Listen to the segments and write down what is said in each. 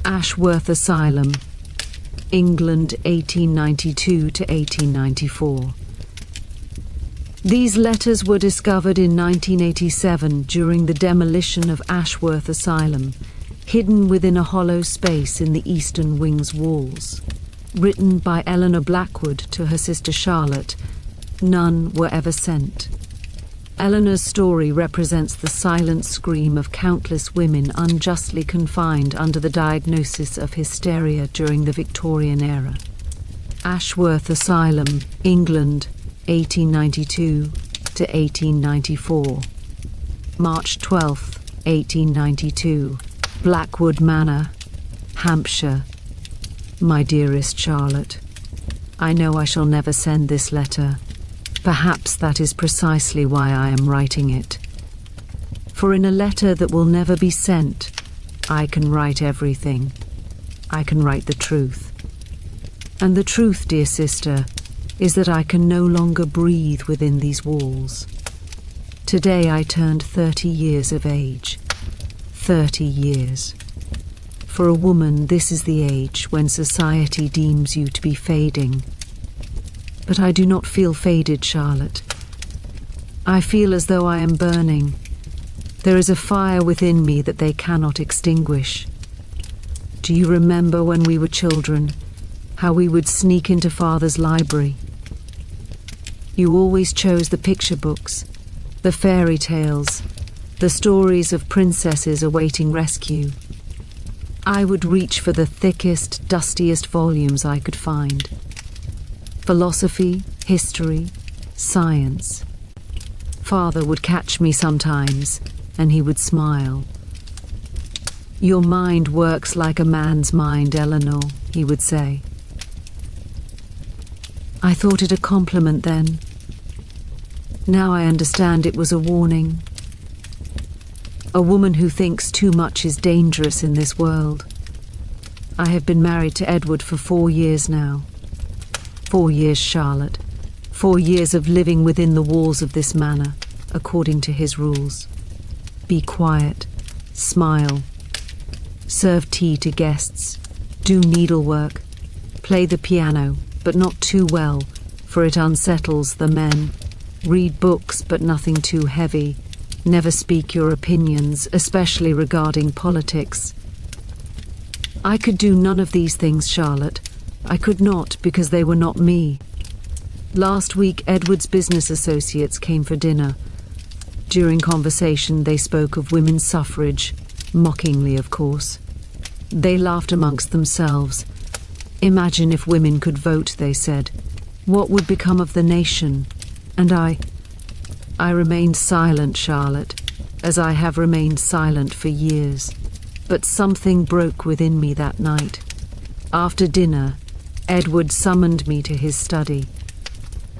Ashworth Asylum, England 1892 to 1894. These letters were discovered in 1987 during the demolition of Ashworth Asylum, hidden within a hollow space in the eastern wing's walls. Written by Eleanor Blackwood to her sister Charlotte, none were ever sent. Eleanor's story represents the silent scream of countless women unjustly confined under the diagnosis of hysteria during the Victorian era. Ashworth Asylum, England, 1892 to 1894. March 12, 1892. Blackwood Manor, Hampshire. My dearest Charlotte, I know I shall never send this letter. Perhaps that is precisely why I am writing it. For in a letter that will never be sent, I can write everything. I can write the truth. And the truth, dear sister, is that I can no longer breathe within these walls. Today I turned 30 years of age. 30 years. For a woman, this is the age when society deems you to be fading. But I do not feel faded, Charlotte. I feel as though I am burning. There is a fire within me that they cannot extinguish. Do you remember when we were children, how we would sneak into Father's library? You always chose the picture books, the fairy tales, the stories of princesses awaiting rescue. I would reach for the thickest, dustiest volumes I could find. Philosophy, history, science. Father would catch me sometimes, and he would smile. Your mind works like a man's mind, Eleanor, he would say. I thought it a compliment then. Now I understand it was a warning. A woman who thinks too much is dangerous in this world. I have been married to Edward for 4 years now. 4 years, Charlotte. 4 years of living within the walls of this manor, according to his rules. Be quiet. Smile. Serve tea to guests. Do needlework. Play the piano, but not too well, for it unsettles the men. Read books, but nothing too heavy. Never speak your opinions, especially regarding politics. I could do none of these things, Charlotte. I could not, because they were not me. Last week, Edward's business associates came for dinner. During conversation, they spoke of women's suffrage, mockingly, of course. They laughed amongst themselves. Imagine if women could vote, they said. What would become of the nation? And I remained silent, Charlotte, as I have remained silent for years. But something broke within me that night. After dinner, Edward summoned me to his study.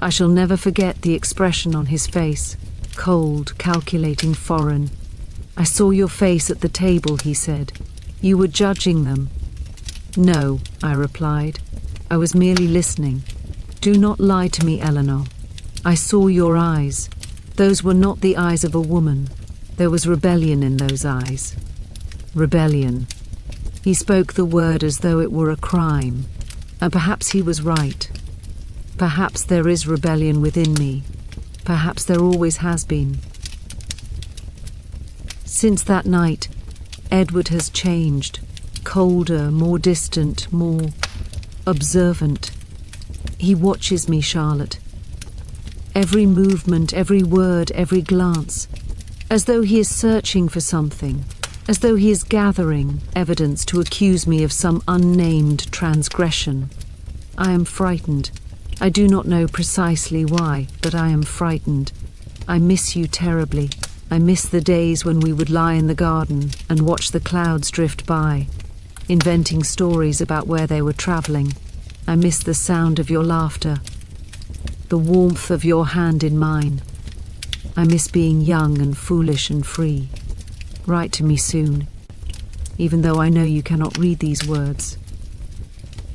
I shall never forget the expression on his face, cold, calculating, foreign. I saw your face at the table, he said. You were judging them. No, I replied. I was merely listening. Do not lie to me, Eleanor. I saw your eyes. Those were not the eyes of a woman. There was rebellion in those eyes. Rebellion. He spoke the word as though it were a crime. And perhaps he was right. Perhaps there is rebellion within me. Perhaps there always has been. Since that night, Edward has changed. Colder, more distant, more observant. He watches me, Charlotte. Every movement, every word, every glance. As though he is searching for something. As though he is gathering evidence to accuse me of some unnamed transgression. I am frightened. I do not know precisely why, but I am frightened. I miss you terribly. I miss the days when we would lie in the garden and watch the clouds drift by, inventing stories about where they were traveling. I miss the sound of your laughter, the warmth of your hand in mine. I miss being young and foolish and free. Write to me soon, even though I know you cannot read these words.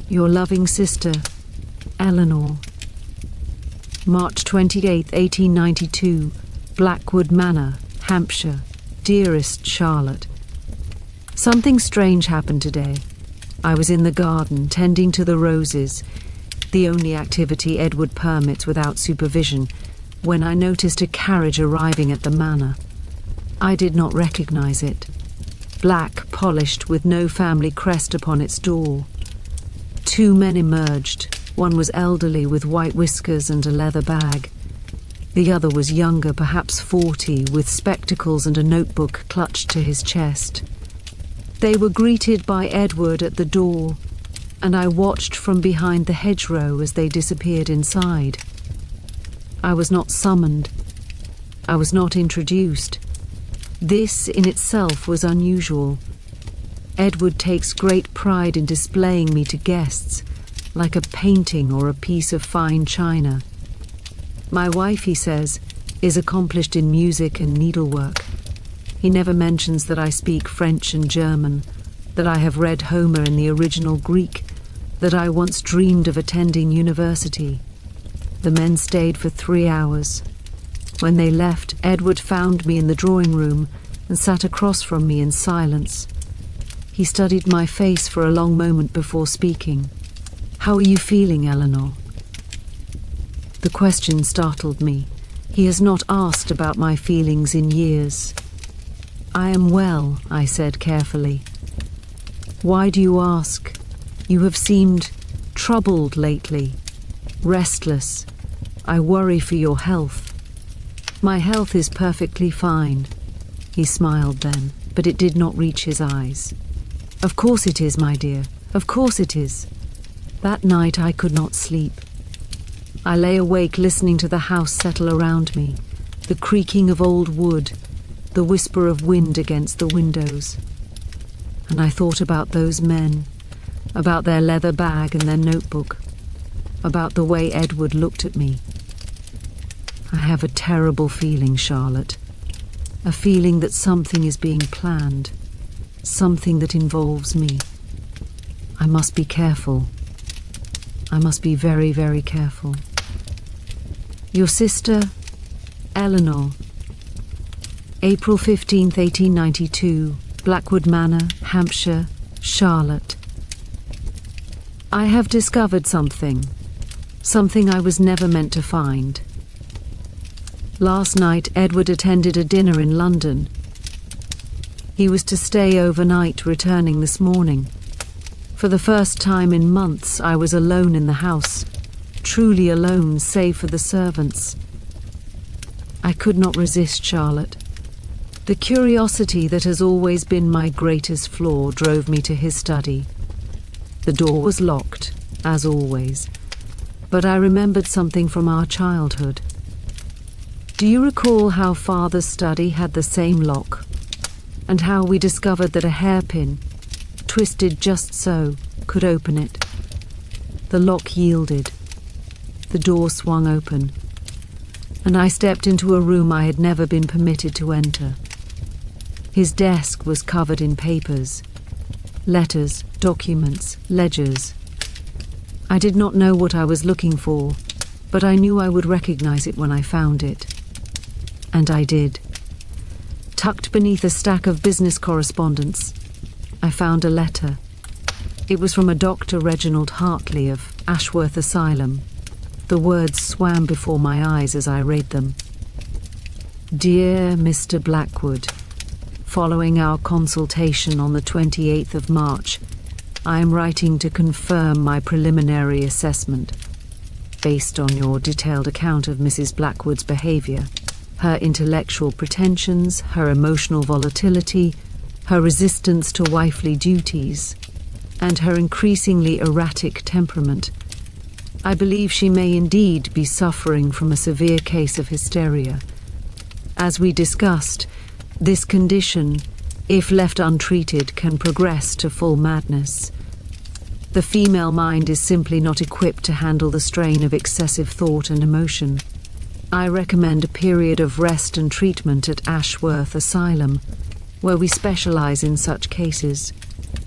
Your loving sister, Eleanor. March 28, 1892, Blackwood Manor, Hampshire. Dearest Charlotte, something strange happened today. I was in the garden, tending to the roses, the only activity Edward permits without supervision, when I noticed a carriage arriving at the manor. I did not recognize it. Black, polished, with no family crest upon its door. 2 men emerged. One was elderly, with white whiskers and a leather bag. The other was younger, perhaps 40, with spectacles and a notebook clutched to his chest. They were greeted by Edward at the door, and I watched from behind the hedgerow as they disappeared inside. I was not summoned. I was not introduced. This in itself was unusual. Edward takes great pride in displaying me to guests, like a painting or a piece of fine china. My wife, he says, is accomplished in music and needlework. He never mentions that I speak French and German, that I have read Homer in the original Greek, that I once dreamed of attending university. The men stayed for 3 hours. When they left, Edward found me in the drawing room and sat across from me in silence. He studied my face for a long moment before speaking. "How are you feeling, Eleanor?" The question startled me. He has not asked about my feelings in years. "I am well," I said carefully. "Why do you ask? You have seemed troubled lately, restless. I worry for your health." "My health is perfectly fine." He smiled then, but it did not reach his eyes. "Of course it is, my dear. Of course it is." That night I could not sleep. I lay awake listening to the house settle around me, the creaking of old wood, the whisper of wind against the windows. And I thought about those men, about their leather bag and their notebook, about the way Edward looked at me. I have a terrible feeling, Charlotte, a feeling that something is being planned, something that involves me. I must be careful. I must be very, very careful. Your sister, Eleanor. April 15th, 1892, Blackwood Manor, Hampshire, Charlotte. I have discovered something I was never meant to find. Last night, Edward attended a dinner in London. He was to stay overnight, returning this morning. For the first time in months, I was alone in the house, truly alone save for the servants. I could not resist Charlotte. The curiosity that has always been my greatest flaw drove me to his study. The door was locked, as always, but I remembered something from our childhood. Do you recall how Father's study had the same lock, and how we discovered that a hairpin, twisted just so, could open it? The lock yielded. The door swung open, and I stepped into a room I had never been permitted to enter. His desk was covered in papers, letters, documents, ledgers. I did not know what I was looking for, but I knew I would recognize it when I found it. And I did. Tucked beneath a stack of business correspondence, I found a letter. It was from a Dr. Reginald Hartley of Ashworth Asylum. The words swam before my eyes as I read them. Dear Mr. Blackwood, following our consultation on the 28th of March, I am writing to confirm my preliminary assessment, based on your detailed account of Mrs. Blackwood's behaviour, her intellectual pretensions, her emotional volatility, her resistance to wifely duties, and her increasingly erratic temperament. I believe she may indeed be suffering from a severe case of hysteria. As we discussed, this condition, if left untreated, can progress to full madness. The female mind is simply not equipped to handle the strain of excessive thought and emotion. I recommend a period of rest and treatment at Ashworth Asylum, where we specialize in such cases.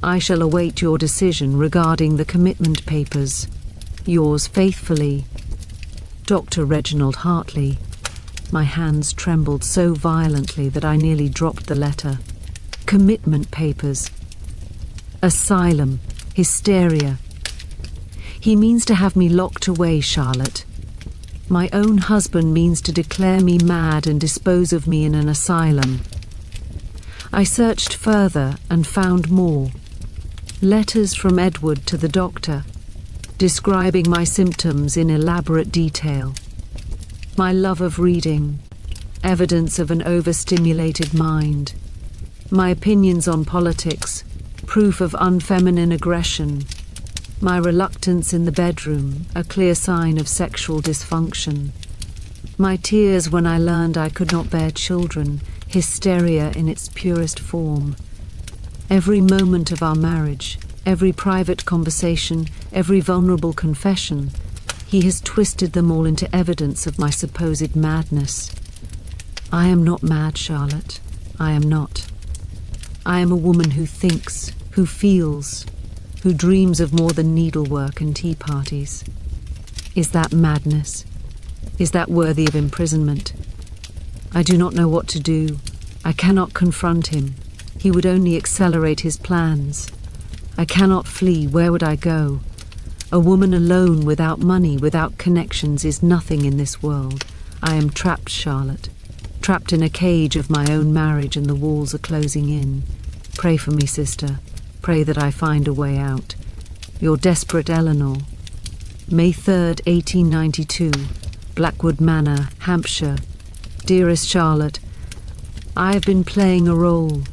I shall await your decision regarding the commitment papers. Yours faithfully, Dr. Reginald Hartley. My hands trembled so violently that I nearly dropped the letter. Commitment papers. Asylum. Hysteria. He means to have me locked away, Charlotte. My own husband means to declare me mad and dispose of me in an asylum. I searched further and found more. Letters from Edward to the doctor, describing my symptoms in elaborate detail. My love of reading, evidence of an overstimulated mind. My opinions on politics, proof of unfeminine aggression. My reluctance in the bedroom, a clear sign of sexual dysfunction. My tears when I learned I could not bear children, hysteria in its purest form. Every moment of our marriage, every private conversation, every vulnerable confession, he has twisted them all into evidence of my supposed madness. I am not mad, Charlotte. I am not. I am a woman who thinks, who feels, who dreams of more than needlework and tea parties. Is that madness? Is that worthy of imprisonment? I do not know what to do. I cannot confront him. He would only accelerate his plans. I cannot flee. Where would I go? A woman alone, without money, without connections, is nothing in this world. I am trapped, Charlotte. Trapped in a cage of my own marriage, and the walls are closing in. Pray for me, sister. Pray that I find a way out. Your desperate Eleanor. May 3rd, 1892. Blackwood Manor, Hampshire. Dearest Charlotte, I have been playing a role.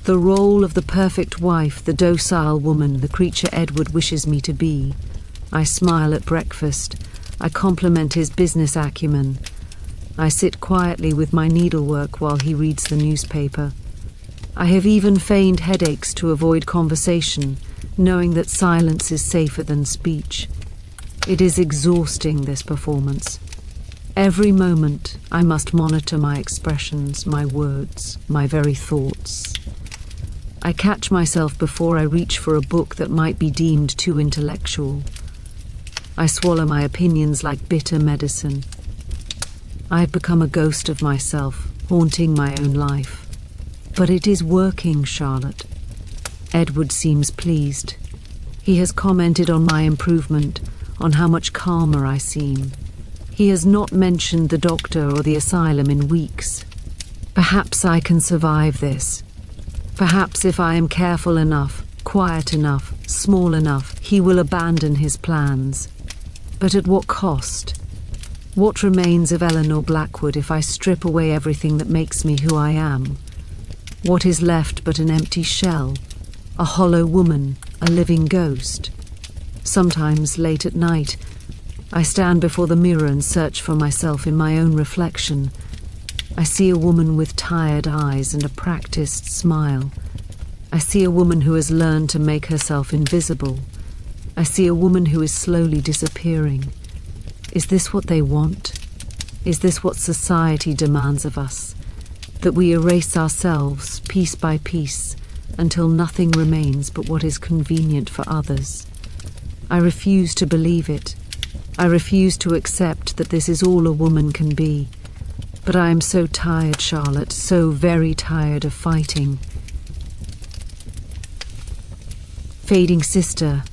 The role of the perfect wife, the docile woman, the creature Edward wishes me to be. I smile at breakfast. I compliment his business acumen. I sit quietly with my needlework while he reads the newspaper. I have even feigned headaches to avoid conversation, knowing that silence is safer than speech. It is exhausting, this performance. Every moment I must monitor my expressions, my words, my very thoughts. I catch myself before I reach for a book that might be deemed too intellectual. I swallow my opinions like bitter medicine. I have become a ghost of myself, haunting my own life. But it is working, Charlotte. Edward seems pleased. He has commented on my improvement, on how much calmer I seem. He has not mentioned the doctor or the asylum in weeks. Perhaps I can survive this. Perhaps if I am careful enough, quiet enough, small enough, he will abandon his plans. But at what cost? What remains of Eleanor Blackwood if I strip away everything that makes me who I am? What is left but an empty shell? A hollow woman, a living ghost? Sometimes, late at night, I stand before the mirror and search for myself in my own reflection. I see a woman with tired eyes and a practiced smile. I see a woman who has learned to make herself invisible. I see a woman who is slowly disappearing. Is this what they want? Is this what society demands of us? That we erase ourselves piece by piece until nothing remains but what is convenient for others? I refuse to believe it. I refuse to accept that this is all a woman can be. But I am so tired, Charlotte, so very tired of fighting. Fading Sister.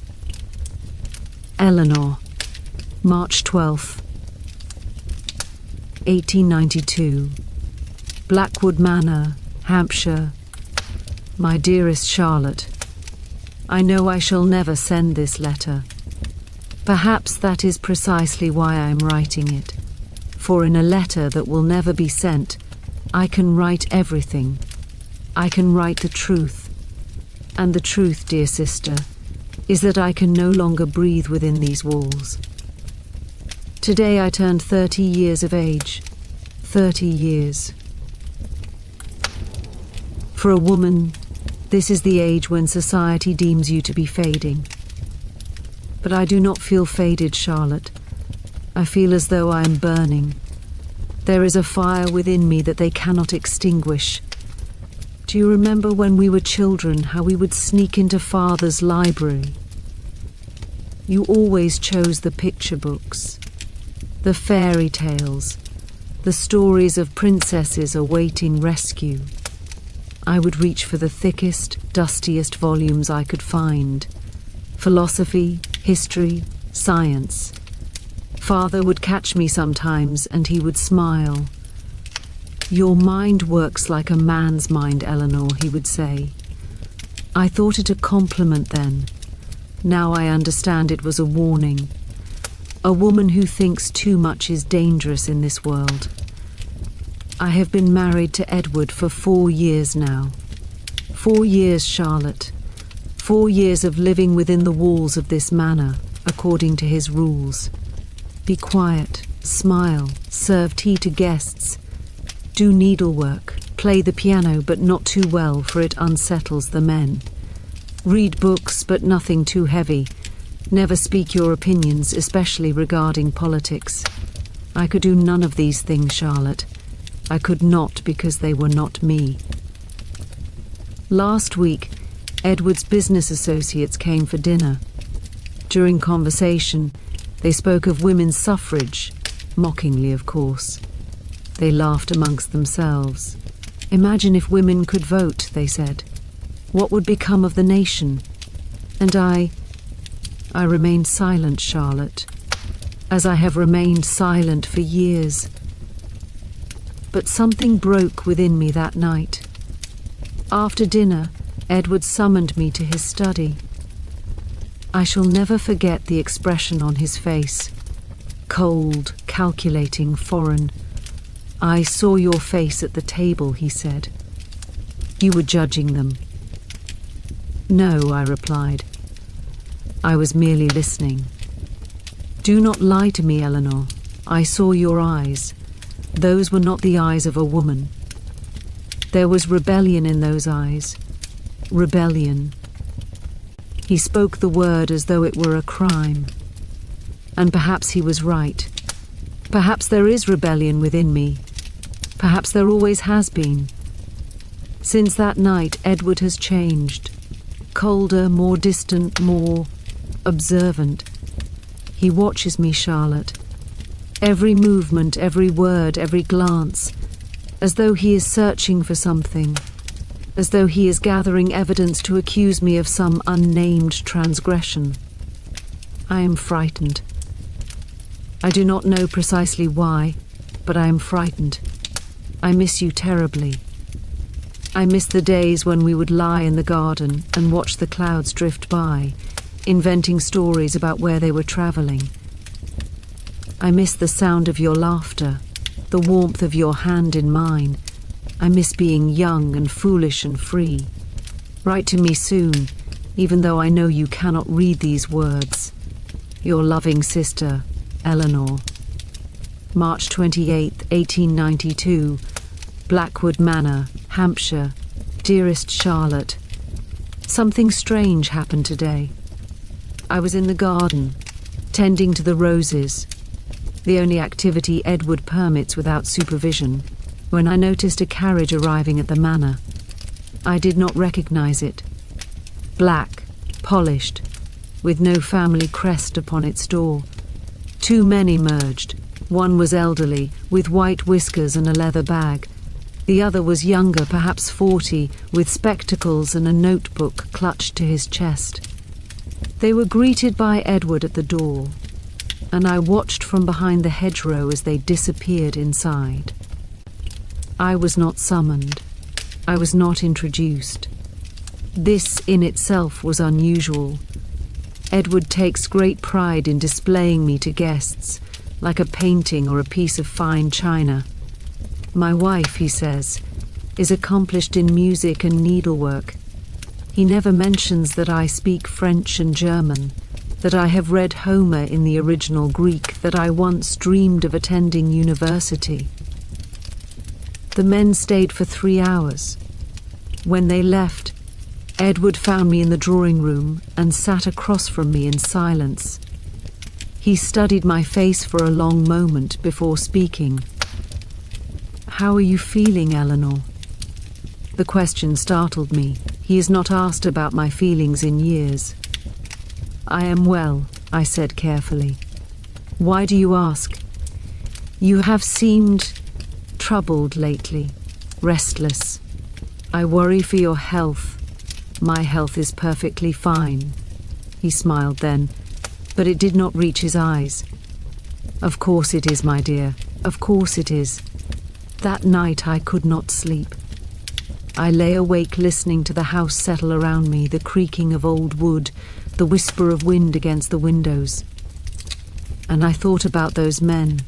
Eleanor. March 12th, 1892. Blackwood Manor, Hampshire. My dearest Charlotte, I know I shall never send this letter. Perhaps that is precisely why I am writing it. For in a letter that will never be sent, I can write everything. I can write the truth. And the truth, dear sister, is that I can no longer breathe within these walls. Today I turned 30 years of age. 30 years. For a woman, this is the age when society deems you to be fading. But I do not feel faded, Charlotte. I feel as though I am burning. There is a fire within me that they cannot extinguish. Do you remember when we were children, how we would sneak into Father's library? You always chose the picture books, the fairy tales, the stories of princesses awaiting rescue. I would reach for the thickest, dustiest volumes I could find. philosophy, history, science. Father would catch me sometimes and he would smile. "Your mind works like a man's mind, Eleanor," he would say. I thought it a compliment then. Now I understand it was a warning. A woman who thinks too much is dangerous in this world. I have been married to Edward for 4 years now. 4 years, Charlotte. 4 years of living within the walls of this manor, according to his rules. Be quiet, smile, serve tea to guests. Do needlework, play the piano but not too well for it unsettles the men. Read books but nothing too heavy. Never speak your opinions, especially regarding politics. I could do none of these things, Charlotte. I could not because they were not me. Last week, Edward's business associates came for dinner. During conversation, they spoke of women's suffrage, mockingly of course. They laughed amongst themselves. Imagine if women could vote, they said. What would become of the nation? And I remained silent, Charlotte, as I have remained silent for years. But something broke within me that night. After dinner, Edward summoned me to his study. I shall never forget the expression on his face. Cold, calculating, foreign. "I saw your face at the table," he said. "You were judging them." "No," I replied. "I was merely listening." "Do not lie to me, Eleanor. I saw your eyes. Those were not the eyes of a woman. There was rebellion in those eyes. Rebellion." He spoke the word as though it were a crime. And perhaps he was right. Perhaps there is rebellion within me. Perhaps there always has been. Since that night, Edward has changed. Colder, more distant, more observant. He watches me, Charlotte. Every movement, every word, every glance, as though he is searching for something, as though he is gathering evidence to accuse me of some unnamed transgression. I am frightened. I do not know precisely why, but I am frightened. I miss you terribly. I miss the days when we would lie in the garden and watch the clouds drift by, inventing stories about where they were traveling. I miss the sound of your laughter, the warmth of your hand in mine. I miss being young and foolish and free. Write to me soon, even though I know you cannot read these words. Your loving sister, Eleanor. March 28, 1892, Blackwood Manor, Hampshire. Dearest Charlotte, something strange happened today. I was in the garden, tending to the roses, the only activity Edward permits without supervision, when I noticed a carriage arriving at the manor. I did not recognize it. Black, polished, with no family crest upon its door. 2 men emerged. One was elderly, with white whiskers and a leather bag. The other was younger, perhaps 40, with spectacles and a notebook clutched to his chest. They were greeted by Edward at the door, and I watched from behind the hedgerow as they disappeared inside. I was not summoned. I was not introduced. This in itself was unusual. Edward takes great pride in displaying me to guests, like a painting or a piece of fine china. My wife, he says, is accomplished in music and needlework. He never mentions that I speak French and German, that I have read Homer in the original Greek, that I once dreamed of attending university. The men stayed for 3 hours. When they left, Edward found me in the drawing room and sat across from me in silence. He studied my face for a long moment before speaking. "How are you feeling, Eleanor?" The question startled me. He has not asked about my feelings in years. "I am well," I said carefully. "Why do you ask?" "You have seemed troubled lately, restless. I worry for your health. My health is perfectly fine." he smiled then, but it did not reach his eyes. Of course it is, my dear, of course it is. That night I could not sleep. I lay awake listening to the house settle around me, the creaking of old wood, the whisper of wind against the windows. And I thought about those men,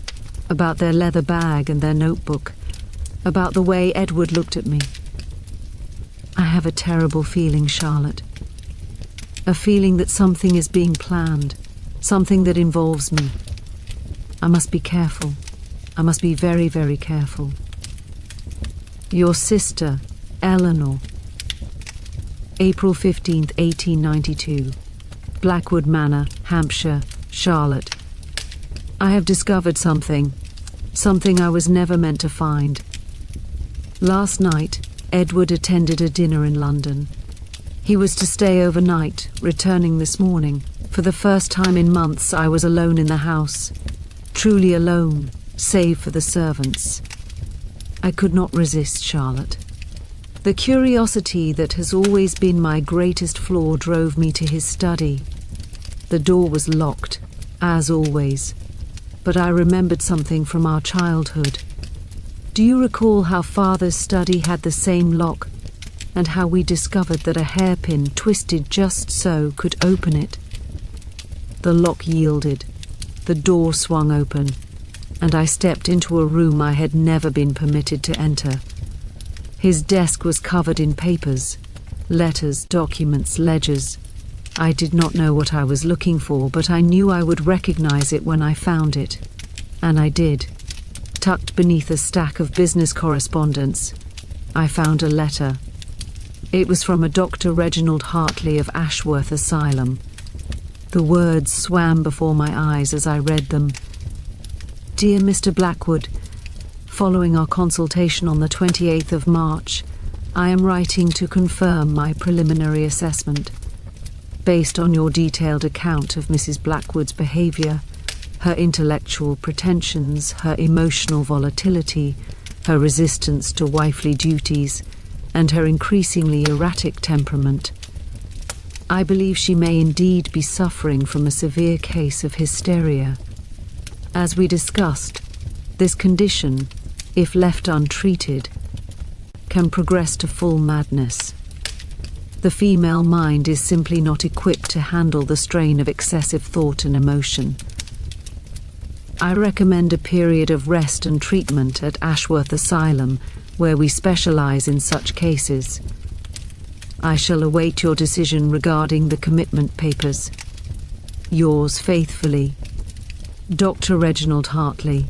about their leather bag and their notebook, about the way Edward looked at me. I have a terrible feeling, Charlotte. A feeling that something is being planned, something that involves me. I must be careful. I must be very, very careful. Your sister, Eleanor. April 15th, 1892. Blackwood Manor, Hampshire, Charlotte. I have discovered something I was never meant to find. Last night, Edward attended a dinner in London. He was to stay overnight, returning this morning. For the first time in months, I was alone in the house. Truly alone, save for the servants. I could not resist, Charlotte. The curiosity that has always been my greatest flaw drove me to his study. The door was locked, as always, but I remembered something from our childhood. Do you recall how Father's study had the same lock, and how we discovered that a hairpin twisted just so could open it? The lock yielded, the door swung open, and I stepped into a room I had never been permitted to enter. His desk was covered in papers, letters, documents, ledgers. I did not know what I was looking for, but I knew I would recognize it when I found it. And I did. Tucked beneath a stack of business correspondence, I found a letter. It was from a Dr. Reginald Hartley of Ashworth Asylum. The words swam before my eyes as I read them. Dear Mr. Blackwood, following our consultation on the 28th of March, I am writing to confirm my preliminary assessment. Based on your detailed account of Mrs. Blackwood's behaviour, her intellectual pretensions, her emotional volatility, her resistance to wifely duties, and her increasingly erratic temperament, I believe she may indeed be suffering from a severe case of hysteria. As we discussed, this condition, if left untreated, can progress to full madness. The female mind is simply not equipped to handle the strain of excessive thought and emotion. I recommend a period of rest and treatment at Ashworth Asylum, where we specialize in such cases. I shall await your decision regarding the commitment papers. Yours faithfully, Dr. Reginald Hartley.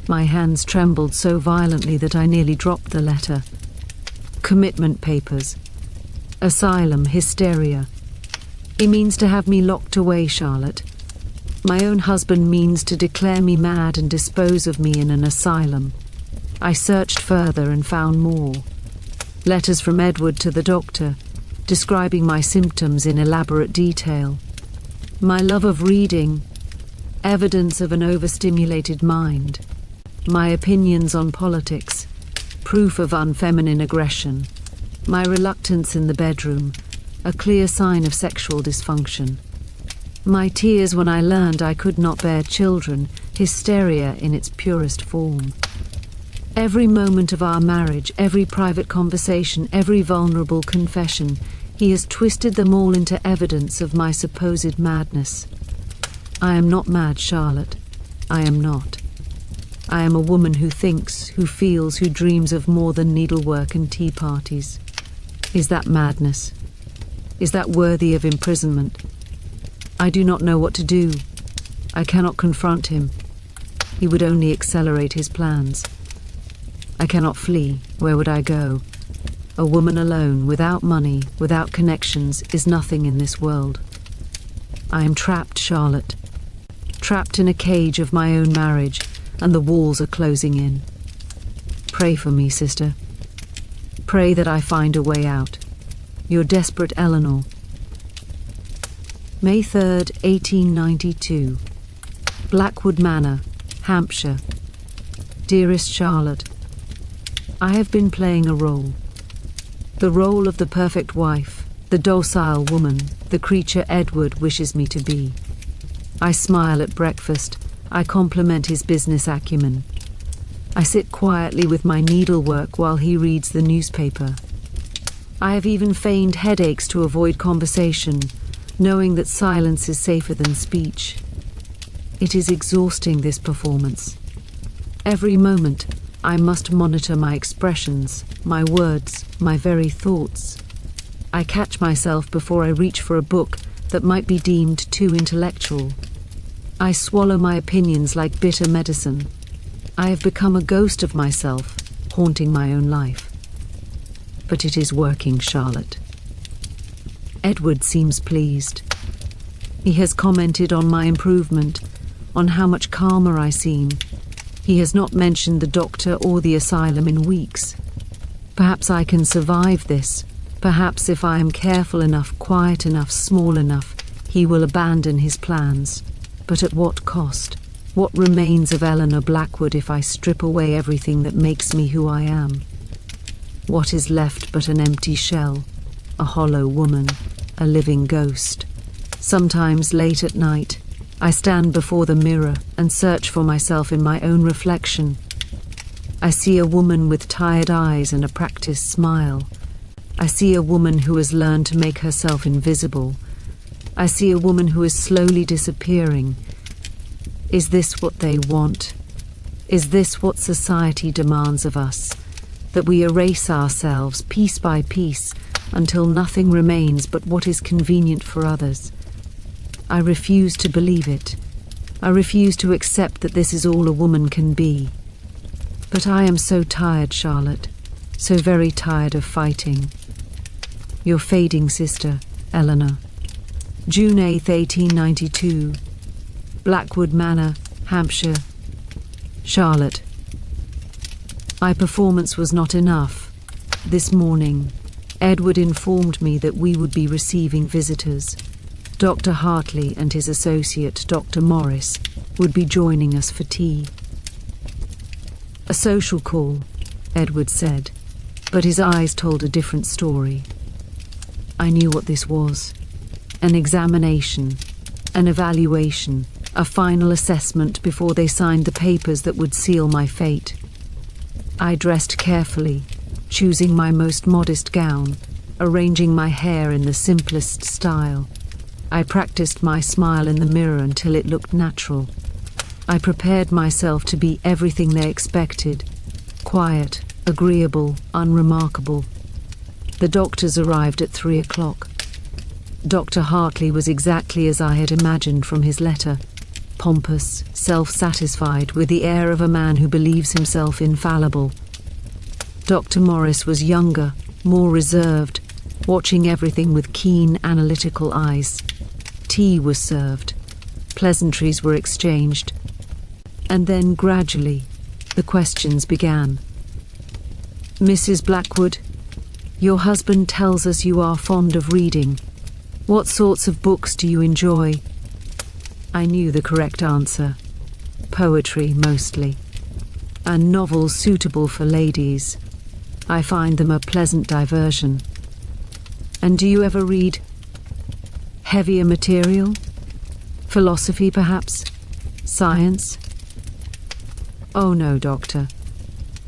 My hands trembled so violently that I nearly dropped the letter. Commitment papers. Asylum, hysteria. He means to have me locked away, Charlotte. My own husband means to declare me mad and dispose of me in an asylum. I searched further and found more. Letters from Edward to the doctor, describing my symptoms in elaborate detail. My love of reading, evidence of an overstimulated mind. My opinions on politics, proof of unfeminine aggression. My reluctance in the bedroom, a clear sign of sexual dysfunction. My tears when I learned I could not bear children, hysteria in its purest form. Every moment of our marriage, every private conversation, every vulnerable confession, he has twisted them all into evidence of my supposed madness. I am not mad, Charlotte. I am not. I am a woman who thinks, who feels, who dreams of more than needlework and tea parties. Is that madness? Is that worthy of imprisonment? I do not know what to do. I cannot confront him. He would only accelerate his plans. I cannot flee. Where would I go? A woman alone, without money, without connections, is nothing in this world. I am trapped, Charlotte. Trapped in a cage of my own marriage, and the walls are closing in. Pray for me, sister. Pray that I find a way out. Your desperate Eleanor. May 3rd, 1892. Blackwood Manor, Hampshire. Dearest Charlotte, I have been playing a role. The role of the perfect wife, the docile woman, the creature Edward wishes me to be. I smile at breakfast. I compliment his business acumen. I sit quietly with my needlework while he reads the newspaper. I have even feigned headaches to avoid conversation, knowing that silence is safer than speech. It is exhausting, this performance. Every moment, I must monitor my expressions, my words, my very thoughts. I catch myself before I reach for a book that might be deemed too intellectual. I swallow my opinions like bitter medicine. I have become a ghost of myself, haunting my own life. But it is working, Charlotte. Edward seems pleased. He has commented on my improvement, on how much calmer I seem. He has not mentioned the doctor or the asylum in weeks. Perhaps I can survive this. Perhaps if I am careful enough, quiet enough, small enough, he will abandon his plans. But at what cost? What remains of Eleanor Blackwood if I strip away everything that makes me who I am? What is left but an empty shell, a hollow woman, a living ghost? Sometimes late at night, I stand before the mirror and search for myself in my own reflection. I see a woman with tired eyes and a practiced smile. I see a woman who has learned to make herself invisible. I see a woman who is slowly disappearing. Is this what they want? Is this what society demands of us? That we erase ourselves piece by piece until nothing remains but what is convenient for others? I refuse to believe it. I refuse to accept that this is all a woman can be. But I am so tired, Charlotte, so very tired of fighting. Your fading sister, Eleanor. June 8, 1892. Blackwood Manor, Hampshire. Charlotte. My performance was not enough. This morning, Edward informed me that we would be receiving visitors. Dr. Hartley and his associate, Dr. Morris, would be joining us for tea. A social call, Edward said, but his eyes told a different story. I knew what this was. An examination, an evaluation, a final assessment before they signed the papers that would seal my fate. I dressed carefully, choosing my most modest gown, arranging my hair in the simplest style. I practiced my smile in the mirror until it looked natural. I prepared myself to be everything they expected: quiet, agreeable, unremarkable. The doctors arrived at 3 o'clock. Dr. Hartley was exactly as I had imagined from his letter: pompous, self-satisfied, with the air of a man who believes himself infallible. Dr. Morris was younger, more reserved, watching everything with keen, analytical eyes. Tea was served. Pleasantries were exchanged. And then, gradually, the questions began. Mrs. Blackwood, your husband tells us you are fond of reading. What sorts of books do you enjoy? I knew the correct answer. Poetry, mostly. And novels suitable for ladies. I find them a pleasant diversion. And do you ever read heavier material? Philosophy, perhaps? Science? Oh no, Doctor.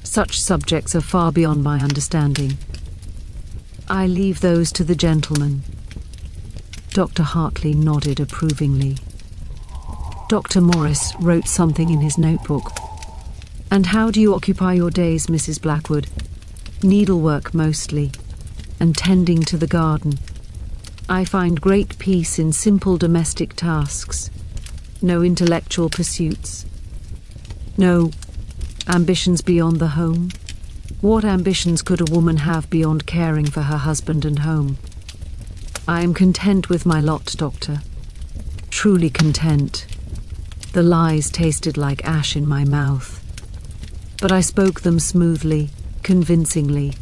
Such subjects are far beyond my understanding. I leave those to the gentlemen. Dr. Hartley nodded approvingly. Dr. Morris wrote something in his notebook. And how do you occupy your days, Mrs. Blackwood? Needlework mostly, and tending to the garden. I find great peace in simple domestic tasks. No intellectual pursuits. No ambitions beyond the home. What ambitions could a woman have beyond caring for her husband and home? I am content with my lot, Doctor. Truly content. The lies tasted like ash in my mouth. But I spoke them smoothly, convincingly,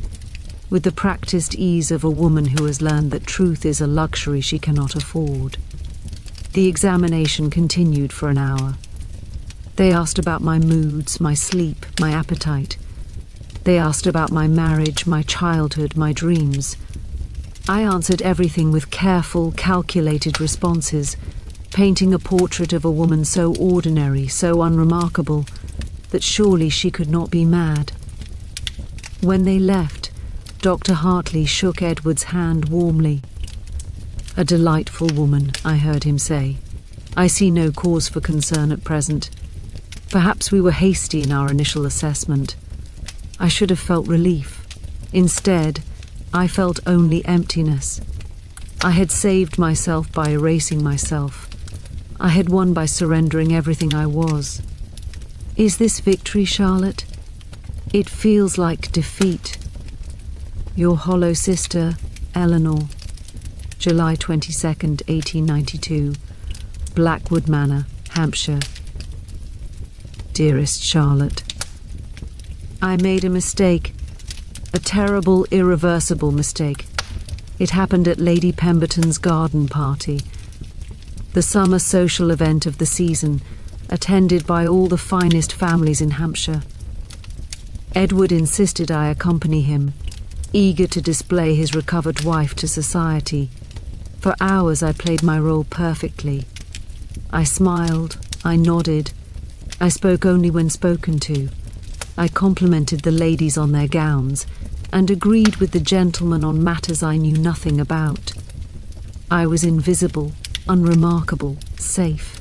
with the practiced ease of a woman who has learned that truth is a luxury she cannot afford. The examination continued for an hour. They asked about my moods, my sleep, my appetite. They asked about my marriage, my childhood, my dreams. I answered everything with careful, calculated responses, painting a portrait of a woman so ordinary, so unremarkable, that surely she could not be mad. When they left, Dr. Hartley shook Edward's hand warmly. "A delightful woman," I heard him say. "I see no cause for concern at present. Perhaps we were hasty in our initial assessment. I should have felt relief. Instead, I felt only emptiness. I had saved myself by erasing myself. I had won by surrendering everything I was. Is this victory, Charlotte? It feels like defeat. Your hollow sister, Eleanor. July 22nd, 1892. Blackwood Manor, Hampshire. Dearest Charlotte, I made a mistake. A terrible, irreversible mistake. It happened at Lady Pemberton's garden party, the summer social event of the season, attended by all the finest families in Hampshire. Edward insisted I accompany him, eager to display his recovered wife to society. For hours I played my role perfectly. I smiled, I nodded, I spoke only when spoken to. I complimented the ladies on their gowns, and agreed with the gentlemen on matters I knew nothing about. I was invisible, unremarkable, safe.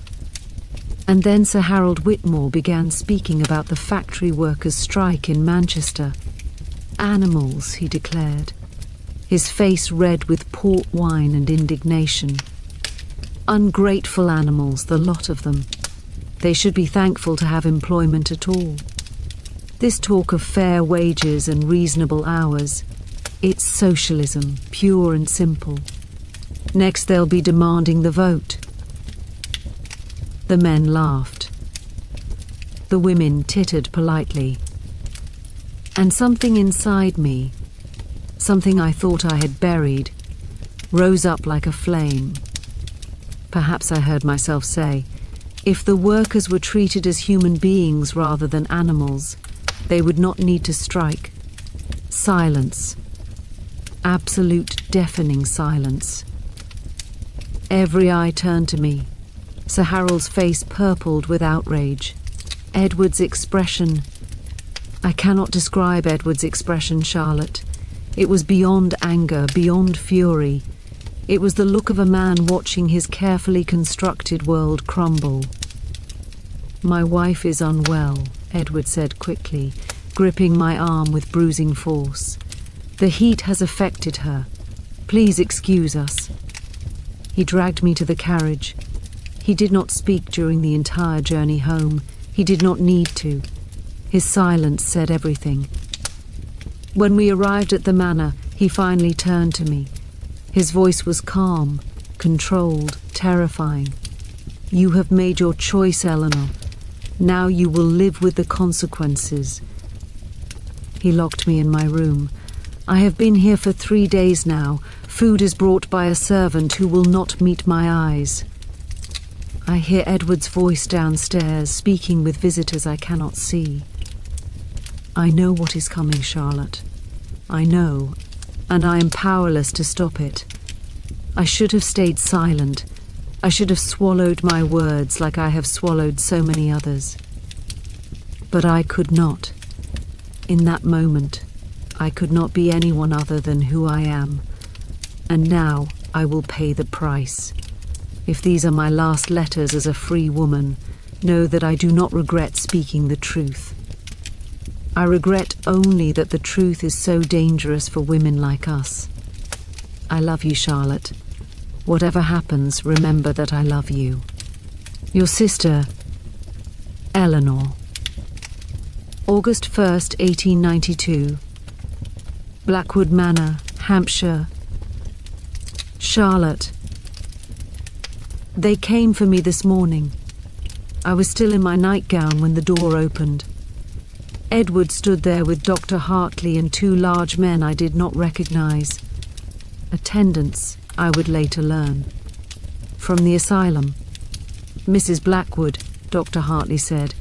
And then Sir Harold Whitmore began speaking about the factory workers' strike in Manchester. Animals, he declared, his face red with port wine and indignation. Ungrateful animals, the lot of them. They should be thankful to have employment at all. This talk of fair wages and reasonable hours, it's socialism, pure and simple. Next they'll be demanding the vote. The men laughed. The women tittered politely. And something inside me, something I thought I had buried, rose up like a flame. Perhaps I heard myself say, if the workers were treated as human beings rather than animals, they would not need to strike. Silence. Absolute deafening silence. Every eye turned to me. Sir Harold's face purpled with outrage. Edward's expression... I cannot describe Edward's expression, Charlotte. It was beyond anger, beyond fury. It was the look of a man watching his carefully constructed world crumble. "My wife is unwell," Edward said quickly, gripping my arm with bruising force. "The heat has affected her. Please excuse us." He dragged me to the carriage. He did not speak during the entire journey home. He did not need to. His silence said everything. When we arrived at the manor, he finally turned to me. His voice was calm, controlled, terrifying. "You have made your choice, Eleanor. Now you will live with the consequences." He locked me in my room. "I have been here for 3 days now. Food is brought by a servant who will not meet my eyes." I hear Edward's voice downstairs, speaking with visitors I cannot see. "I know what is coming, Charlotte. I know, and I am powerless to stop it. I should have stayed silent. I should have swallowed my words like I have swallowed so many others. But I could not. In that moment, I could not be anyone other than who I am. And now I will pay the price. If these are my last letters as a free woman, know that I do not regret speaking the truth. I regret only that the truth is so dangerous for women like us. I love you, Charlotte. Whatever happens, remember that I love you. Your sister, Eleanor. August 1st, 1892. Blackwood Manor, Hampshire. Charlotte. They came for me this morning. I was still in my nightgown when the door opened. Edward stood there with Dr. Hartley and 2 large men I did not recognize. Attendants, I would later learn. From the asylum. "Mrs. Blackwood," Dr. Hartley said,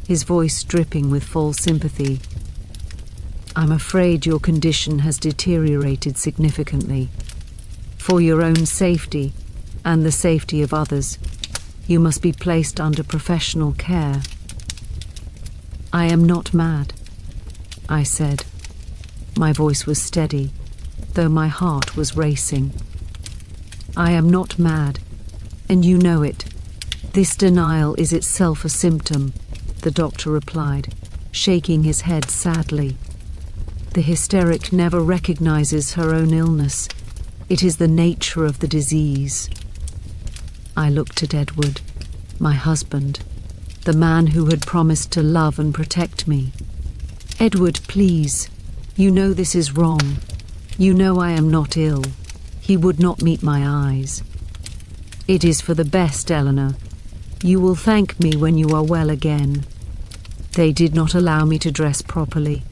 his voice dripping with false sympathy. "I'm afraid your condition has deteriorated significantly. For your own safety and the safety of others, you must be placed under professional care. I am not mad, I said. My voice was steady, though my heart was racing. I am not mad, and you know it. This denial is itself a symptom, the doctor replied, shaking his head sadly. The hysteric never recognizes her own illness. It is the nature of the disease. I looked at Edward, my husband, the man who had promised to love and protect me. Edward, please, you know this is wrong. You know I am not ill. He would not meet my eyes. It is for the best, Eleanor. You will thank me when you are well again. They did not allow me to dress properly.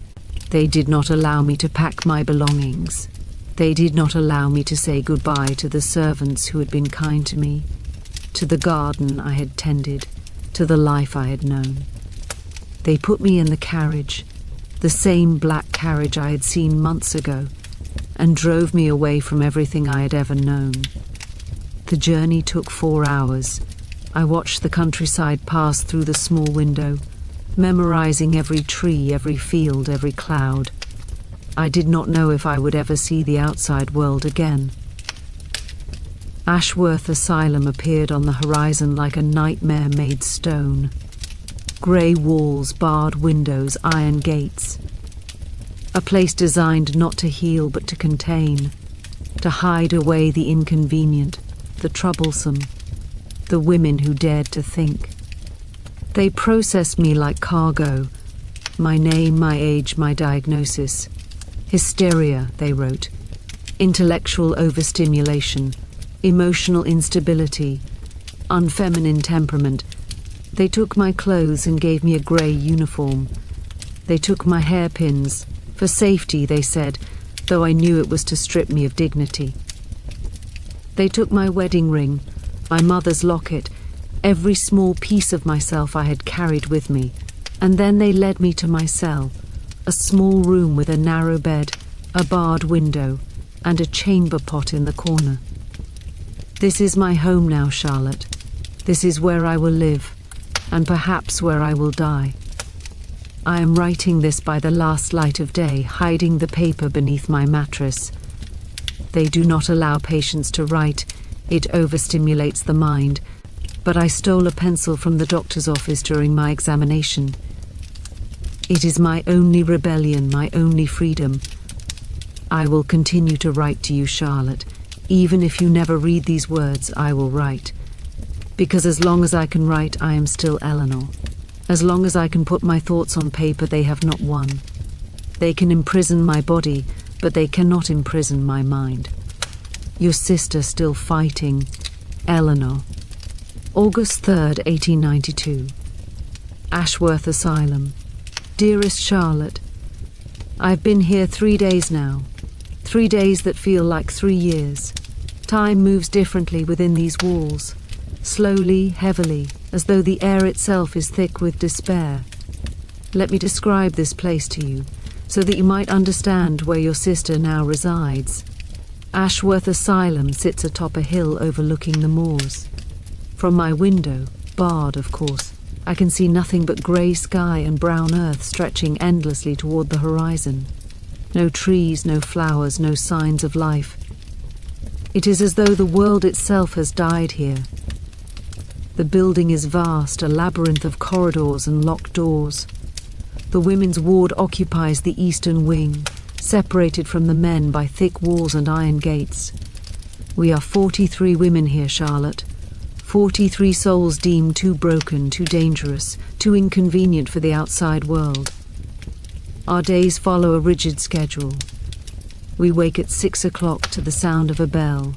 They did not allow me to pack my belongings. They did not allow me to say goodbye to the servants who had been kind to me, to the garden I had tended, to the life I had known. They put me in the carriage, the same black carriage I had seen months ago, and drove me away from everything I had ever known. The journey took 4 hours. I watched the countryside pass through the small window, memorizing every tree, every field, every cloud. I did not know if I would ever see the outside world again. Ashworth Asylum appeared on the horizon like a nightmare made stone. Grey walls, barred windows, iron gates. A place designed not to heal but to contain, to hide away the inconvenient, the troublesome, the women who dared to think. They processed me like cargo, my name, my age, my diagnosis. Hysteria, they wrote, intellectual overstimulation, emotional instability, unfeminine temperament. They took my clothes and gave me a grey uniform. They took my hairpins, for safety, they said, though I knew it was to strip me of dignity. They took my wedding ring, my mother's locket, every small piece of myself I had carried with me, and then they led me to my cell, a small room with a narrow bed, a barred window, and a chamber pot in the corner. This is my home now, Charlotte. This is where I will live, and perhaps where I will die. I am writing this by the last light of day, hiding the paper beneath my mattress. They do not allow patients to write. It overstimulates the mind. But I stole a pencil from the doctor's office during my examination. It is my only rebellion, my only freedom. I will continue to write to you, Charlotte. Even if you never read these words, I will write. Because as long as I can write, I am still Eleanor. As long as I can put my thoughts on paper, they have not won. They can imprison my body, but they cannot imprison my mind. Your sister still fighting, Eleanor. August 3rd, 1892. Ashworth Asylum. Dearest Charlotte, I've been here 3 days now. 3 days that feel like 3 years. Time moves differently within these walls. Slowly, heavily, as though the air itself is thick with despair. Let me describe this place to you, so that you might understand where your sister now resides. Ashworth Asylum sits atop a hill overlooking the moors. From my window, barred of course, I can see nothing but grey sky and brown earth stretching endlessly toward the horizon. No trees, no flowers, no signs of life. It is as though the world itself has died here. The building is vast, a labyrinth of corridors and locked doors. The women's ward occupies the eastern wing, separated from the men by thick walls and iron gates. We are 43 women here, Charlotte. 43 souls deemed too broken, too dangerous, too inconvenient for the outside world. Our days follow a rigid schedule. We wake at 6 o'clock to the sound of a bell.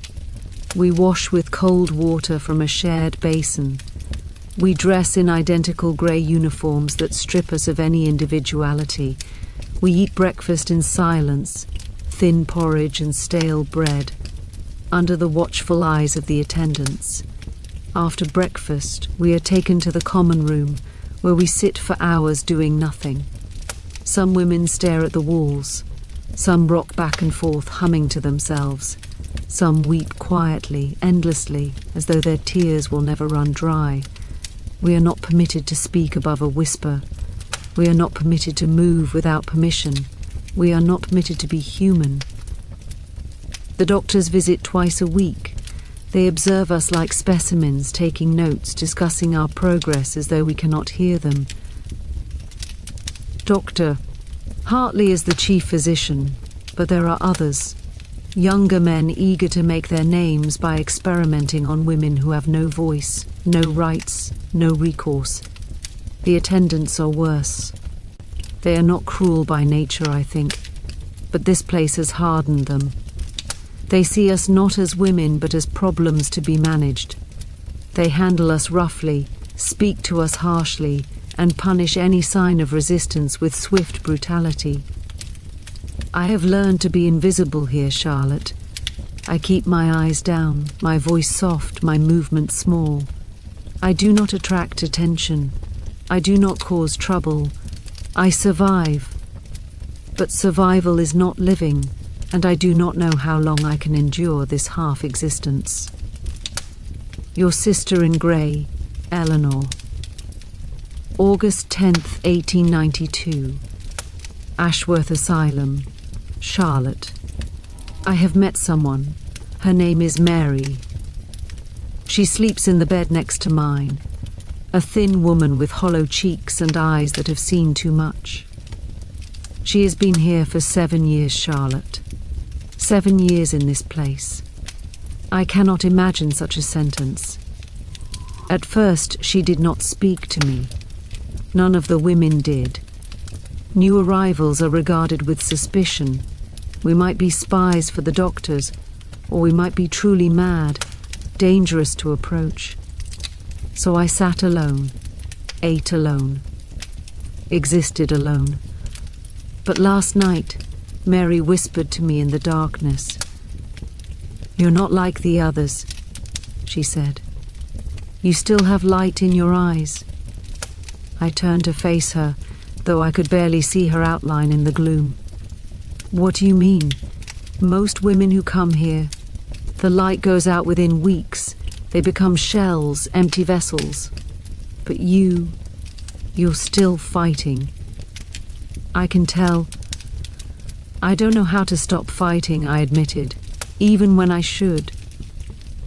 We wash with cold water from a shared basin. We dress in identical grey uniforms that strip us of any individuality. We eat breakfast in silence, thin porridge and stale bread, under the watchful eyes of the attendants. After breakfast, we are taken to the common room, where we sit for hours doing nothing. Some women stare at the walls. Some rock back and forth, humming to themselves. Some weep quietly, endlessly, as though their tears will never run dry. We are not permitted to speak above a whisper. We are not permitted to move without permission. We are not permitted to be human. The doctors visit twice a week. They observe us like specimens, taking notes, discussing our progress as though we cannot hear them. Dr. Hartley is the chief physician, but there are others. Younger men eager to make their names by experimenting on women who have no voice, no rights, no recourse. The attendants are worse. They are not cruel by nature, I think, but this place has hardened them. They see us not as women, but as problems to be managed. They handle us roughly, speak to us harshly, and punish any sign of resistance with swift brutality. I have learned to be invisible here, Charlotte. I keep my eyes down, my voice soft, my movements small. I do not attract attention. I do not cause trouble. I survive. But survival is not living, and I do not know how long I can endure this half-existence. Your sister in grey, Eleanor. August 10th, 1892. Ashworth Asylum, Charlotte. I have met someone. Her name is Mary. She sleeps in the bed next to mine. A thin woman with hollow cheeks and eyes that have seen too much. She has been here for 7 years, Charlotte. 7 years in this place. I cannot imagine such a sentence. At first, she did not speak to me. None of the women did. New arrivals are regarded with suspicion. We might be spies for the doctors, or we might be truly mad, dangerous to approach. So I sat alone, ate alone, existed alone. But last night, Mary whispered to me in the darkness. "You're not like the others," she said. "You still have light in your eyes." I turned to face her, though I could barely see her outline in the gloom. "What do you mean? Most women who come here, the light goes out within weeks. They become shells, empty vessels. But you're still fighting. I can tell. I don't know how to stop fighting," I admitted, "even when I should."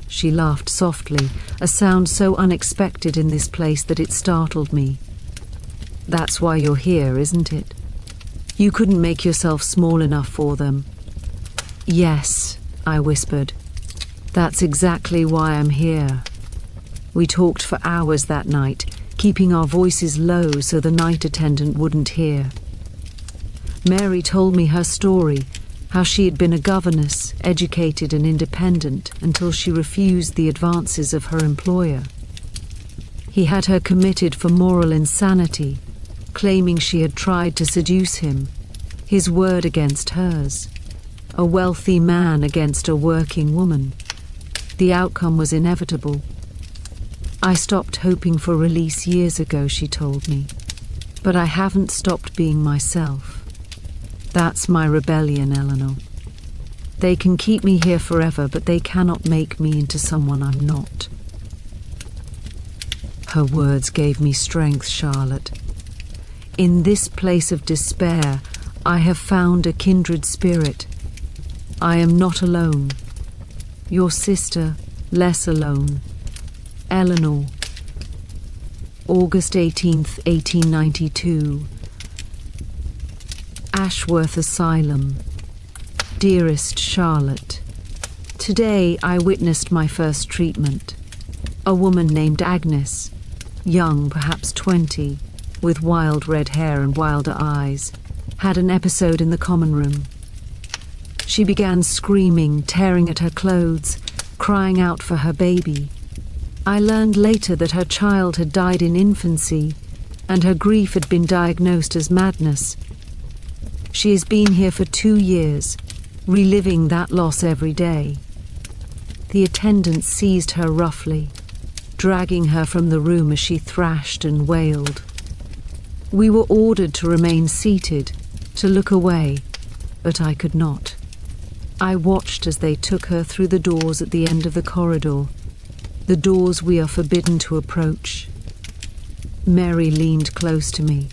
She laughed softly, a sound so unexpected in this place that it startled me. "That's why you're here, isn't it? You couldn't make yourself small enough for them." "Yes," I whispered. "That's exactly why I'm here." We talked for hours that night, keeping our voices low so the night attendant wouldn't hear. Mary told me her story, how she had been a governess, educated and independent, until she refused the advances of her employer. He had her committed for moral insanity, claiming she had tried to seduce him, his word against hers, a wealthy man against a working woman. The outcome was inevitable. "I stopped hoping for release years ago," she told me, "but I haven't stopped being myself. That's my rebellion, Eleanor. They can keep me here forever, but they cannot make me into someone I'm not." Her words gave me strength, Charlotte. In this place of despair, I have found a kindred spirit. I am not alone. Your sister, less alone. Eleanor. August 18th, 1892. Ashworth Asylum. Dearest Charlotte, today I witnessed my first treatment. A woman named Agnes, young, perhaps 20, with wild red hair and wilder eyes, had an episode in the common room. She began screaming, tearing at her clothes, crying out for her baby. I learned later that her child had died in infancy, and her grief had been diagnosed as madness. She has been here for 2 years, reliving that loss every day. The attendants seized her roughly, dragging her from the room as she thrashed and wailed. We were ordered to remain seated, to look away, but I could not. I watched as they took her through the doors at the end of the corridor, the doors we are forbidden to approach. Mary leaned close to me.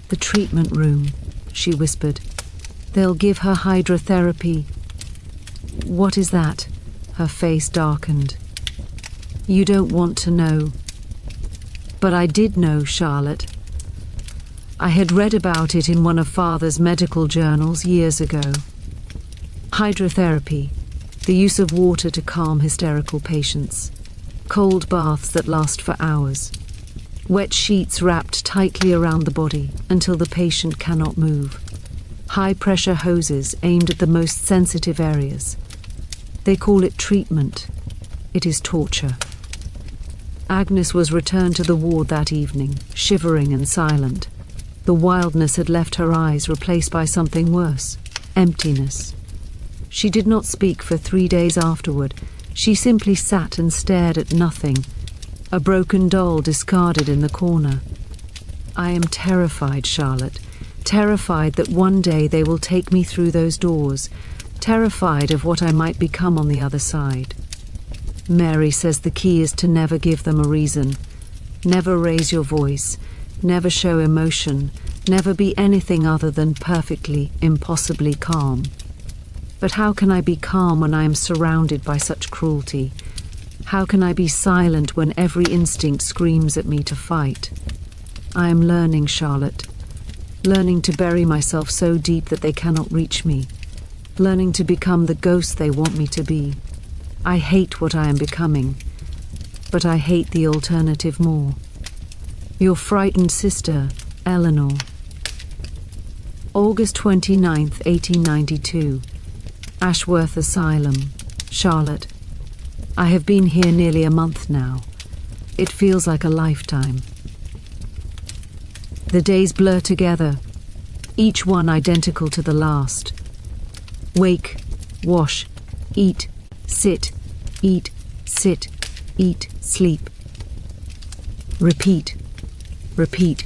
"The treatment room," she whispered. "They'll give her hydrotherapy." "What is that?" Her face darkened. "You don't want to know." But I did know, Charlotte. I had read about it in one of Father's medical journals years ago. Hydrotherapy, the use of water to calm hysterical patients. Cold baths that last for hours. Wet sheets wrapped tightly around the body until the patient cannot move. High-pressure hoses aimed at the most sensitive areas. They call it treatment. It is torture. Agnes was returned to the ward that evening, shivering and silent. The wildness had left her eyes, replaced by something worse, emptiness. She did not speak for 3 days afterward. She simply sat and stared at nothing, a broken doll discarded in the corner. I am terrified, Charlotte, terrified that one day they will take me through those doors, terrified of what I might become on the other side. Mary says the key is to never give them a reason, never raise your voice, never show emotion, never be anything other than perfectly, impossibly calm. But how can I be calm when I am surrounded by such cruelty? How can I be silent when every instinct screams at me to fight? I am learning, Charlotte, learning to bury myself so deep that they cannot reach me, learning to become the ghost they want me to be. I hate what I am becoming, but I hate the alternative more. Your frightened sister, Eleanor. August 29th, 1892. Ashworth Asylum, Charlotte. I have been here nearly a month now. It feels like a lifetime. The days blur together, each one identical to the last. Wake, wash, eat, sit, eat, sit, eat, sleep. Repeat, repeat.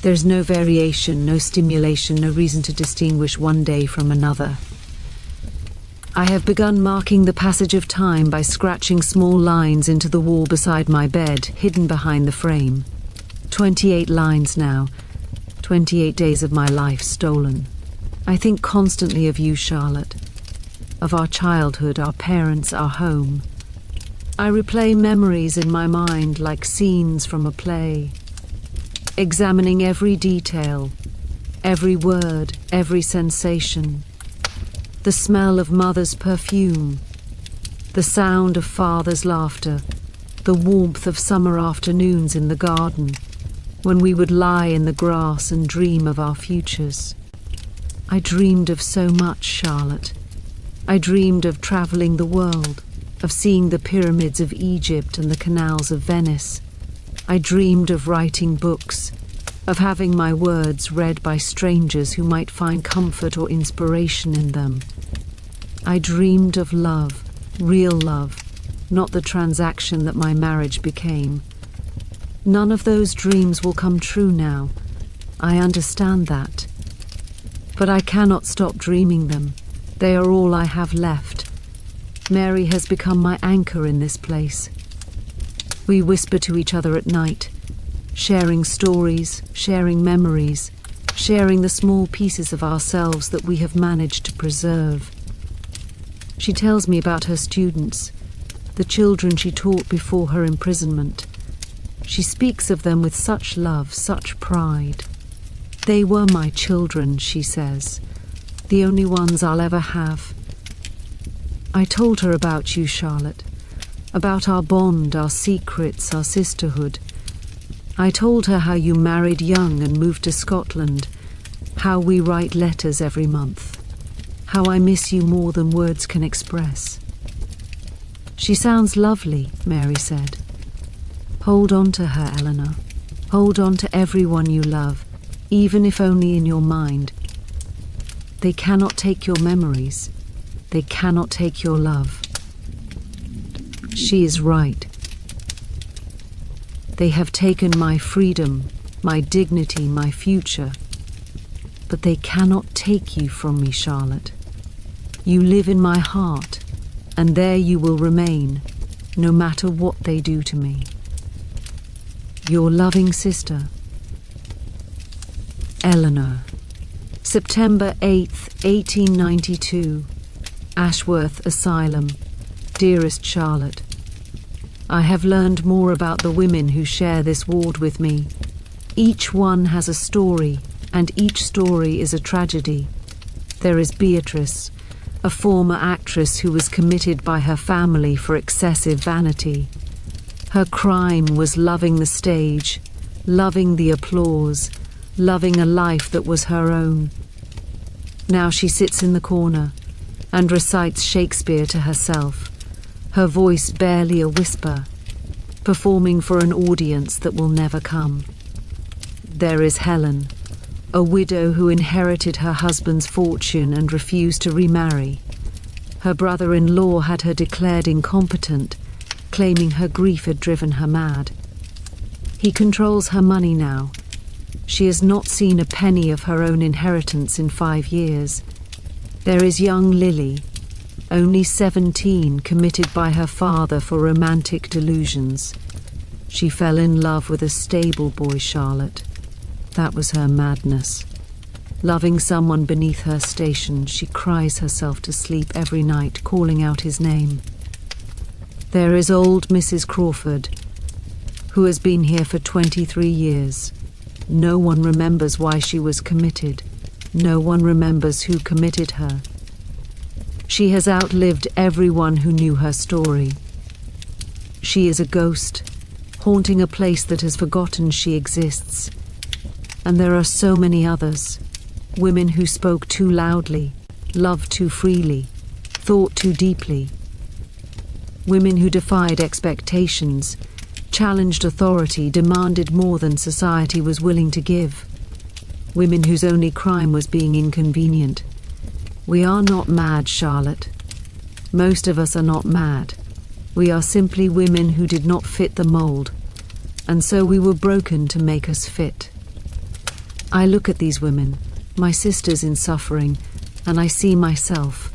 There's no variation, no stimulation, no reason to distinguish one day from another. I have begun marking the passage of time by scratching small lines into the wall beside my bed, hidden behind the frame. 28 lines now, 28 days of my life stolen. I think constantly of you, Charlotte, of our childhood, our parents, our home. I replay memories in my mind like scenes from a play, examining every detail, every word, every sensation. The smell of mother's perfume, the sound of father's laughter, the warmth of summer afternoons in the garden, when we would lie in the grass and dream of our futures. I dreamed of so much, Charlotte. I dreamed of traveling the world, of seeing the pyramids of Egypt and the canals of Venice. I dreamed of writing books, of having my words read by strangers who might find comfort or inspiration in them. I dreamed of love, real love, not the transaction that my marriage became. None of those dreams will come true now. I understand that. But I cannot stop dreaming them. They are all I have left. Mary has become my anchor in this place. We whisper to each other at night, sharing stories, sharing memories, sharing the small pieces of ourselves that we have managed to preserve. She tells me about her students, the children she taught before her imprisonment. She speaks of them with such love, such pride. They were my children, she says, the only ones I'll ever have. I told her about you, Charlotte, about our bond, our secrets, our sisterhood. I told her how you married young and moved to Scotland, how we write letters every month, how I miss you more than words can express. She sounds lovely, Mary said. Hold on to her, Eleanor. Hold on to everyone you love, even if only in your mind. They cannot take your memories. They cannot take your love. She is right. They have taken my freedom, my dignity, my future. But they cannot take you from me, Charlotte. You live in my heart, and there you will remain, no matter what they do to me. Your loving sister, Eleanor. September 8th, 1892. Ashworth Asylum. Dearest Charlotte, I have learned more about the women who share this ward with me. Each one has a story, and each story is a tragedy. There is Beatrice, a former actress who was committed by her family for excessive vanity. Her crime was loving the stage, loving the applause, loving a life that was her own. Now she sits in the corner and recites Shakespeare to herself, her voice barely a whisper, performing for an audience that will never come. There is Helen, a widow who inherited her husband's fortune and refused to remarry. Her brother-in-law had her declared incompetent, claiming her grief had driven her mad. He controls her money now. She has not seen a penny of her own inheritance in 5 years. There is young Lily, only 17, committed by her father for romantic delusions. She fell in love with a stable boy, Charlotte. That was her madness. Loving someone beneath her station, she cries herself to sleep every night, calling out his name. There is old Mrs. Crawford, who has been here for 23 years. No one remembers why she was committed. No one remembers who committed her. She has outlived everyone who knew her story. She is a ghost, haunting a place that has forgotten she exists. And there are so many others. Women who spoke too loudly, loved too freely, thought too deeply. Women who defied expectations, challenged authority, demanded more than society was willing to give. Women whose only crime was being inconvenient. We are not mad, Charlotte. Most of us are not mad. We are simply women who did not fit the mold, and so we were broken to make us fit. I look at these women, my sisters in suffering, and I see myself.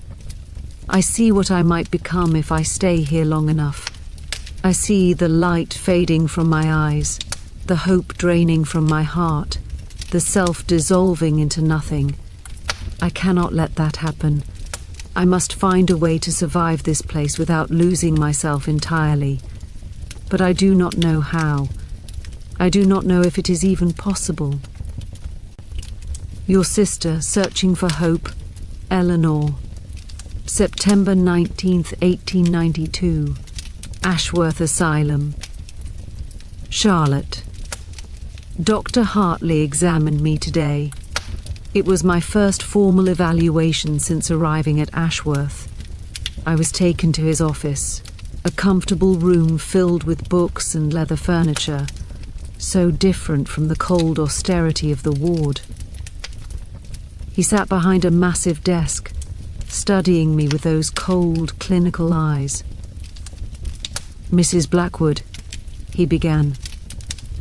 I see what I might become if I stay here long enough. I see the light fading from my eyes, the hope draining from my heart, the self dissolving into nothing. I cannot let that happen. I must find a way to survive this place without losing myself entirely. But I do not know how. I do not know if it is even possible. Your sister, searching for hope, Eleanor. September 19th, 1892. Ashworth Asylum. Charlotte. Dr. Hartley examined me today. It was my first formal evaluation since arriving at Ashworth. I was taken to his office, a comfortable room filled with books and leather furniture, so different from the cold austerity of the ward. He sat behind a massive desk, studying me with those cold, clinical eyes. Mrs. Blackwood, he began,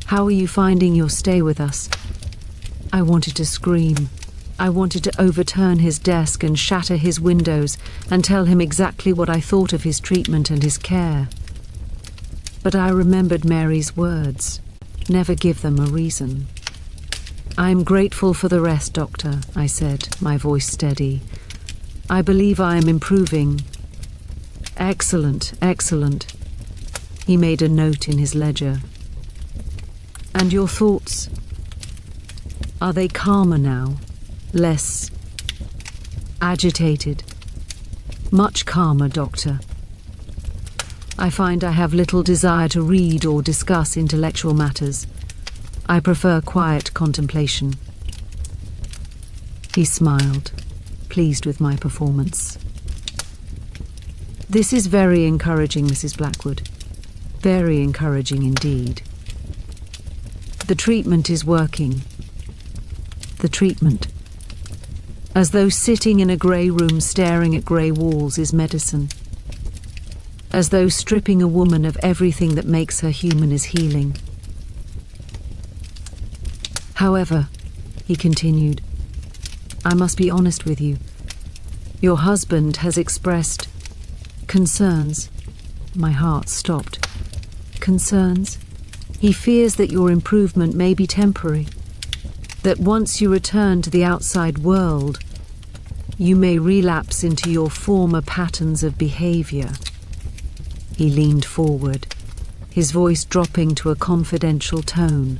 how are you finding your stay with us? I wanted to scream. I wanted to overturn his desk and shatter his windows and tell him exactly what I thought of his treatment and his care. But I remembered Mary's words. Never give them a reason. I am grateful for the rest, Doctor, I said, my voice steady. I believe I am improving. Excellent, excellent. He made a note in his ledger. And your thoughts? Are they calmer now? Less agitated? Much calmer, Doctor. I find I have little desire to read or discuss intellectual matters. I prefer quiet contemplation. He smiled, pleased with my performance. This is very encouraging, Mrs. Blackwood. Very encouraging indeed. The treatment is working. The treatment. As though sitting in a grey room staring at grey walls is medicine. As though stripping a woman of everything that makes her human is healing. However, he continued, I must be honest with you. Your husband has expressed concerns. My heart stopped. Concerns? He fears that your improvement may be temporary, that once you return to the outside world, you may relapse into your former patterns of behavior. He leaned forward, his voice dropping to a confidential tone.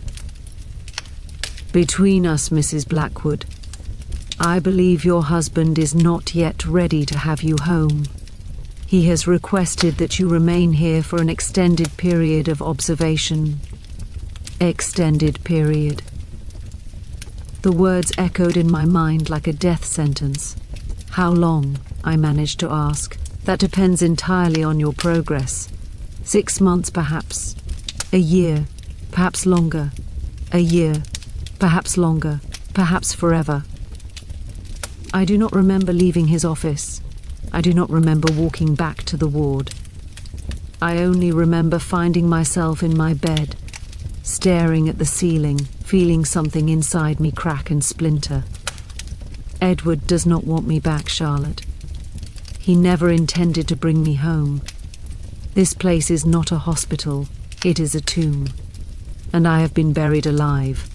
Between us, Mrs. Blackwood, I believe your husband is not yet ready to have you home. He has requested that you remain here for an extended period of observation. Extended period. The words echoed in my mind like a death sentence. How long? I managed to ask. That depends entirely on your progress. 6 months, perhaps. A year, perhaps longer. A year, perhaps longer, perhaps forever. I do not remember leaving his office. I do not remember walking back to the ward. I only remember finding myself in my bed, staring at the ceiling, feeling something inside me crack and splinter. Edward does not want me back, Charlotte. He never intended to bring me home. This place is not a hospital, it is a tomb, and I have been buried alive.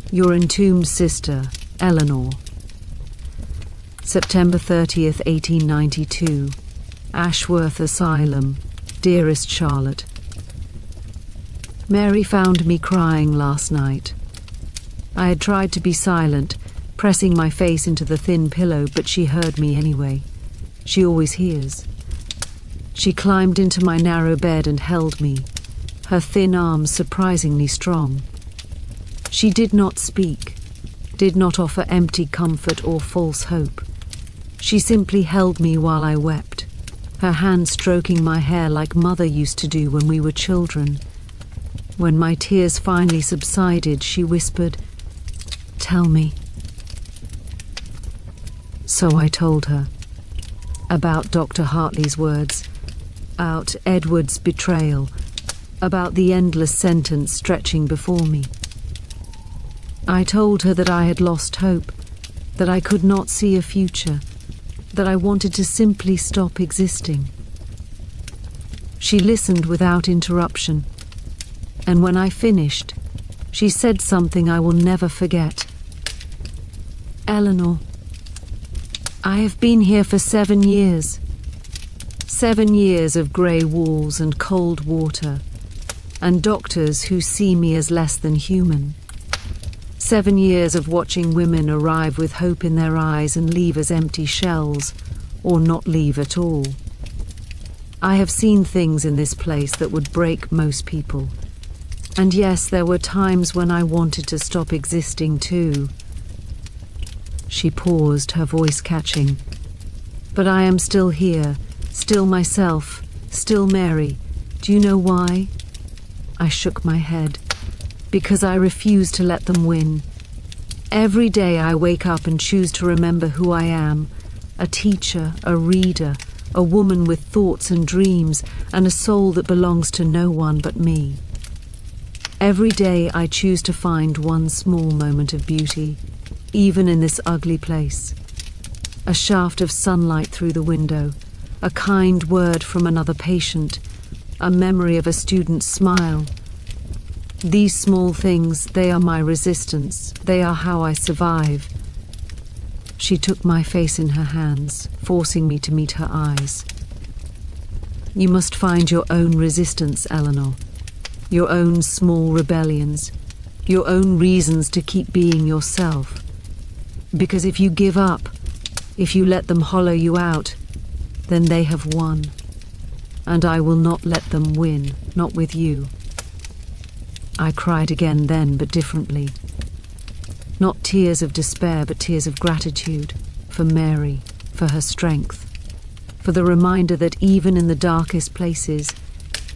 Your entombed sister, Eleanor. September 30th, 1892. Ashworth Asylum. Dearest Charlotte. Mary found me crying last night. I had tried to be silent, pressing my face into the thin pillow, but she heard me anyway. She always hears. She climbed into my narrow bed and held me, her thin arms surprisingly strong. She did not speak, did not offer empty comfort or false hope. She simply held me while I wept, her hand stroking my hair like Mother used to do when we were children. When my tears finally subsided, she whispered, "Tell me." So I told her. About Dr. Hartley's words, about Edward's betrayal, about the endless sentence stretching before me. I told her that I had lost hope, that I could not see a future, that I wanted to simply stop existing. She listened without interruption, and when I finished, she said something I will never forget. "Eleanor, I have been here for 7 years. 7 years of grey walls and cold water, and doctors who see me as less than human. 7 years of watching women arrive with hope in their eyes and leave as empty shells, or not leave at all. I have seen things in this place that would break most people. And yes, there were times when I wanted to stop existing too." She paused, her voice catching. "But I am still here, still myself, still Mary. Do you know why?" I shook my head. "Because I refuse to let them win. Every day I wake up and choose to remember who I am, a teacher, a reader, a woman with thoughts and dreams, and a soul that belongs to no one but me. Every day I choose to find one small moment of beauty, even in this ugly place. A shaft of sunlight through the window, a kind word from another patient, a memory of a student's smile. These small things, they are my resistance, they are how I survive." She took my face in her hands, forcing me to meet her eyes. "You must find your own resistance, Eleanor. Your own small rebellions, your own reasons to keep being yourself. Because if you give up, if you let them hollow you out, then they have won. And I will not let them win, not with you." I cried again then, but differently. Not tears of despair, but tears of gratitude for Mary, for her strength, for the reminder that even in the darkest places,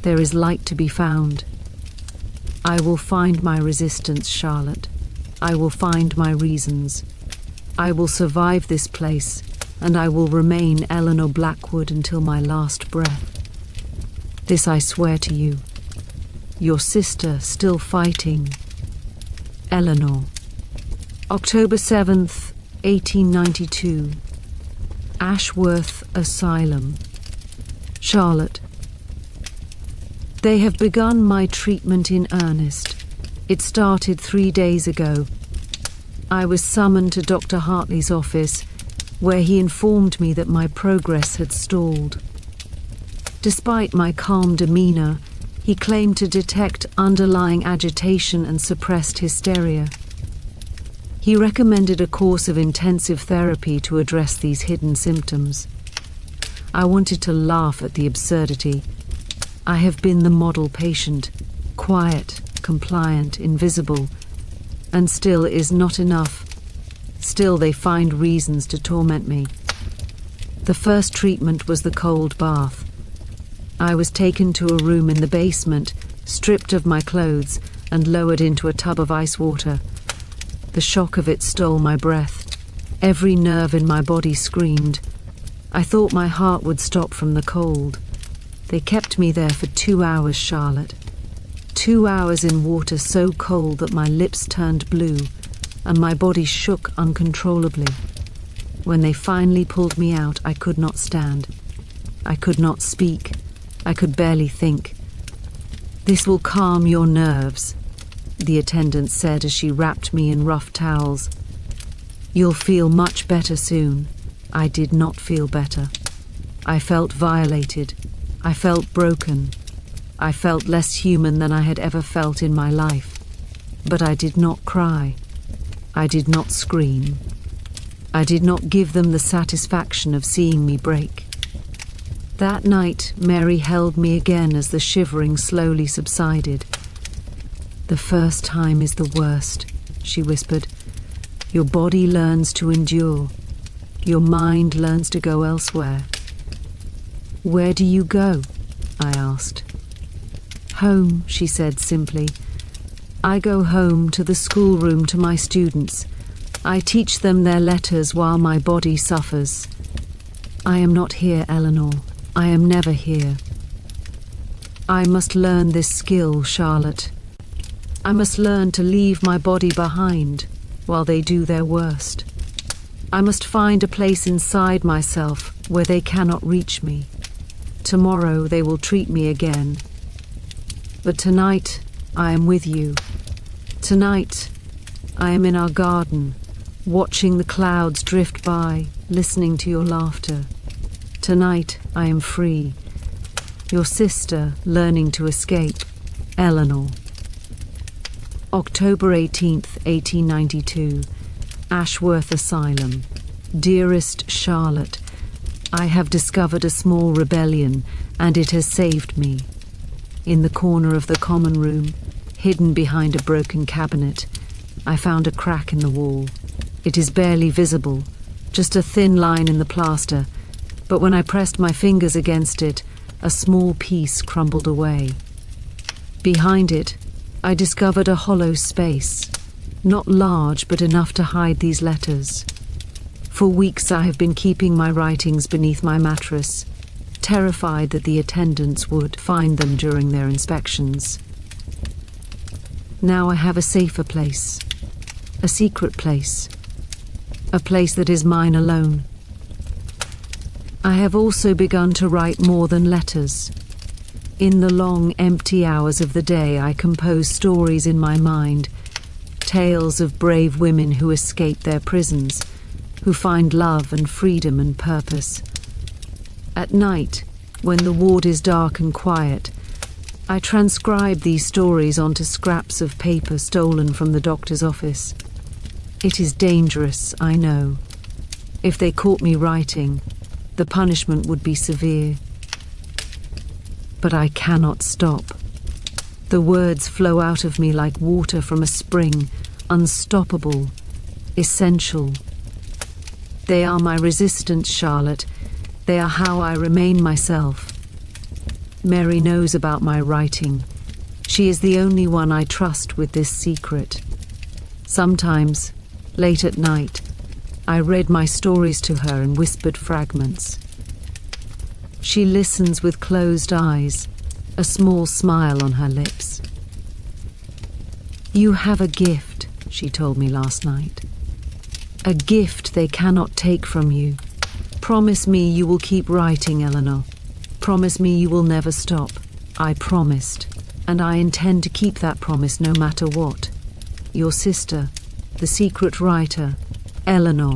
there is light to be found. I will find my resistance, Charlotte. I will find my reasons. I will survive this place, and I will remain Eleanor Blackwood until my last breath. This I swear to you. Your sister still fighting. Eleanor. October 7th, 1892. Ashworth Asylum. Charlotte. They have begun my treatment in earnest. It started 3 days ago. I was summoned to Dr. Hartley's office, where he informed me that my progress had stalled. Despite my calm demeanor, he claimed to detect underlying agitation and suppressed hysteria. He recommended a course of intensive therapy to address these hidden symptoms. I wanted to laugh at the absurdity. I have been the model patient, quiet, compliant, invisible, and still it is not enough. Still they find reasons to torment me. The first treatment was the cold bath. I was taken to a room in the basement, stripped of my clothes, and lowered into a tub of ice water. The shock of it stole my breath. Every nerve in my body screamed. I thought my heart would stop from the cold. They kept me there for 2 hours, Charlotte. 2 hours in water so cold that my lips turned blue and my body shook uncontrollably. When they finally pulled me out, I could not stand. I could not speak. I could barely think. "This will calm your nerves," the attendant said as she wrapped me in rough towels. "You'll feel much better soon." I did not feel better. I felt violated. I felt broken. I felt less human than I had ever felt in my life. But I did not cry. I did not scream. I did not give them the satisfaction of seeing me break. That night, Mary held me again as the shivering slowly subsided. "The first time is the worst," she whispered. "Your body learns to endure. Your mind learns to go elsewhere." "Where do you go?" I asked. "Home," she said simply. "I go home to the schoolroom to my students. I teach them their letters while my body suffers. I am not here, Eleanor. I am never here. I must learn this skill, Charlotte. I must learn to leave my body behind while they do their worst. I must find a place inside myself where they cannot reach me. Tomorrow they will treat me again. But tonight I am with you. Tonight I am in our garden, watching the clouds drift by, listening to your laughter. Tonight I am free. Your sister learning to escape, Eleanor." October 18th, 1892. Ashworth Asylum. Dearest Charlotte, I have discovered a small rebellion, and it has saved me. In the corner of the common room, hidden behind a broken cabinet, I found a crack in the wall. It is barely visible, just a thin line in the plaster, but when I pressed my fingers against it, a small piece crumbled away. Behind it, I discovered a hollow space, not large but enough to hide these letters. For weeks I have been keeping my writings beneath my mattress, terrified that the attendants would find them during their inspections. Now I have a safer place, a secret place, a place that is mine alone. I have also begun to write more than letters. In the long, empty hours of the day, I compose stories in my mind, tales of brave women who escape their prisons, who find love and freedom and purpose. At night, when the ward is dark and quiet, I transcribe these stories onto scraps of paper stolen from the doctor's office. It is dangerous, I know. If they caught me writing, the punishment would be severe. But I cannot stop. The words flow out of me like water from a spring, unstoppable, essential. They are my resistance, Charlotte. They are how I remain myself. Mary knows about my writing. She is the only one I trust with this secret. Sometimes, late at night, I read my stories to her in whispered fragments. She listens with closed eyes, a small smile on her lips. "You have a gift," she told me last night. a gift they cannot take from you. Promise me you will keep writing, Eleanor. Promise me you will never stop. I promised, and I intend to keep that promise no matter what. Your sister, the secret writer, Eleanor.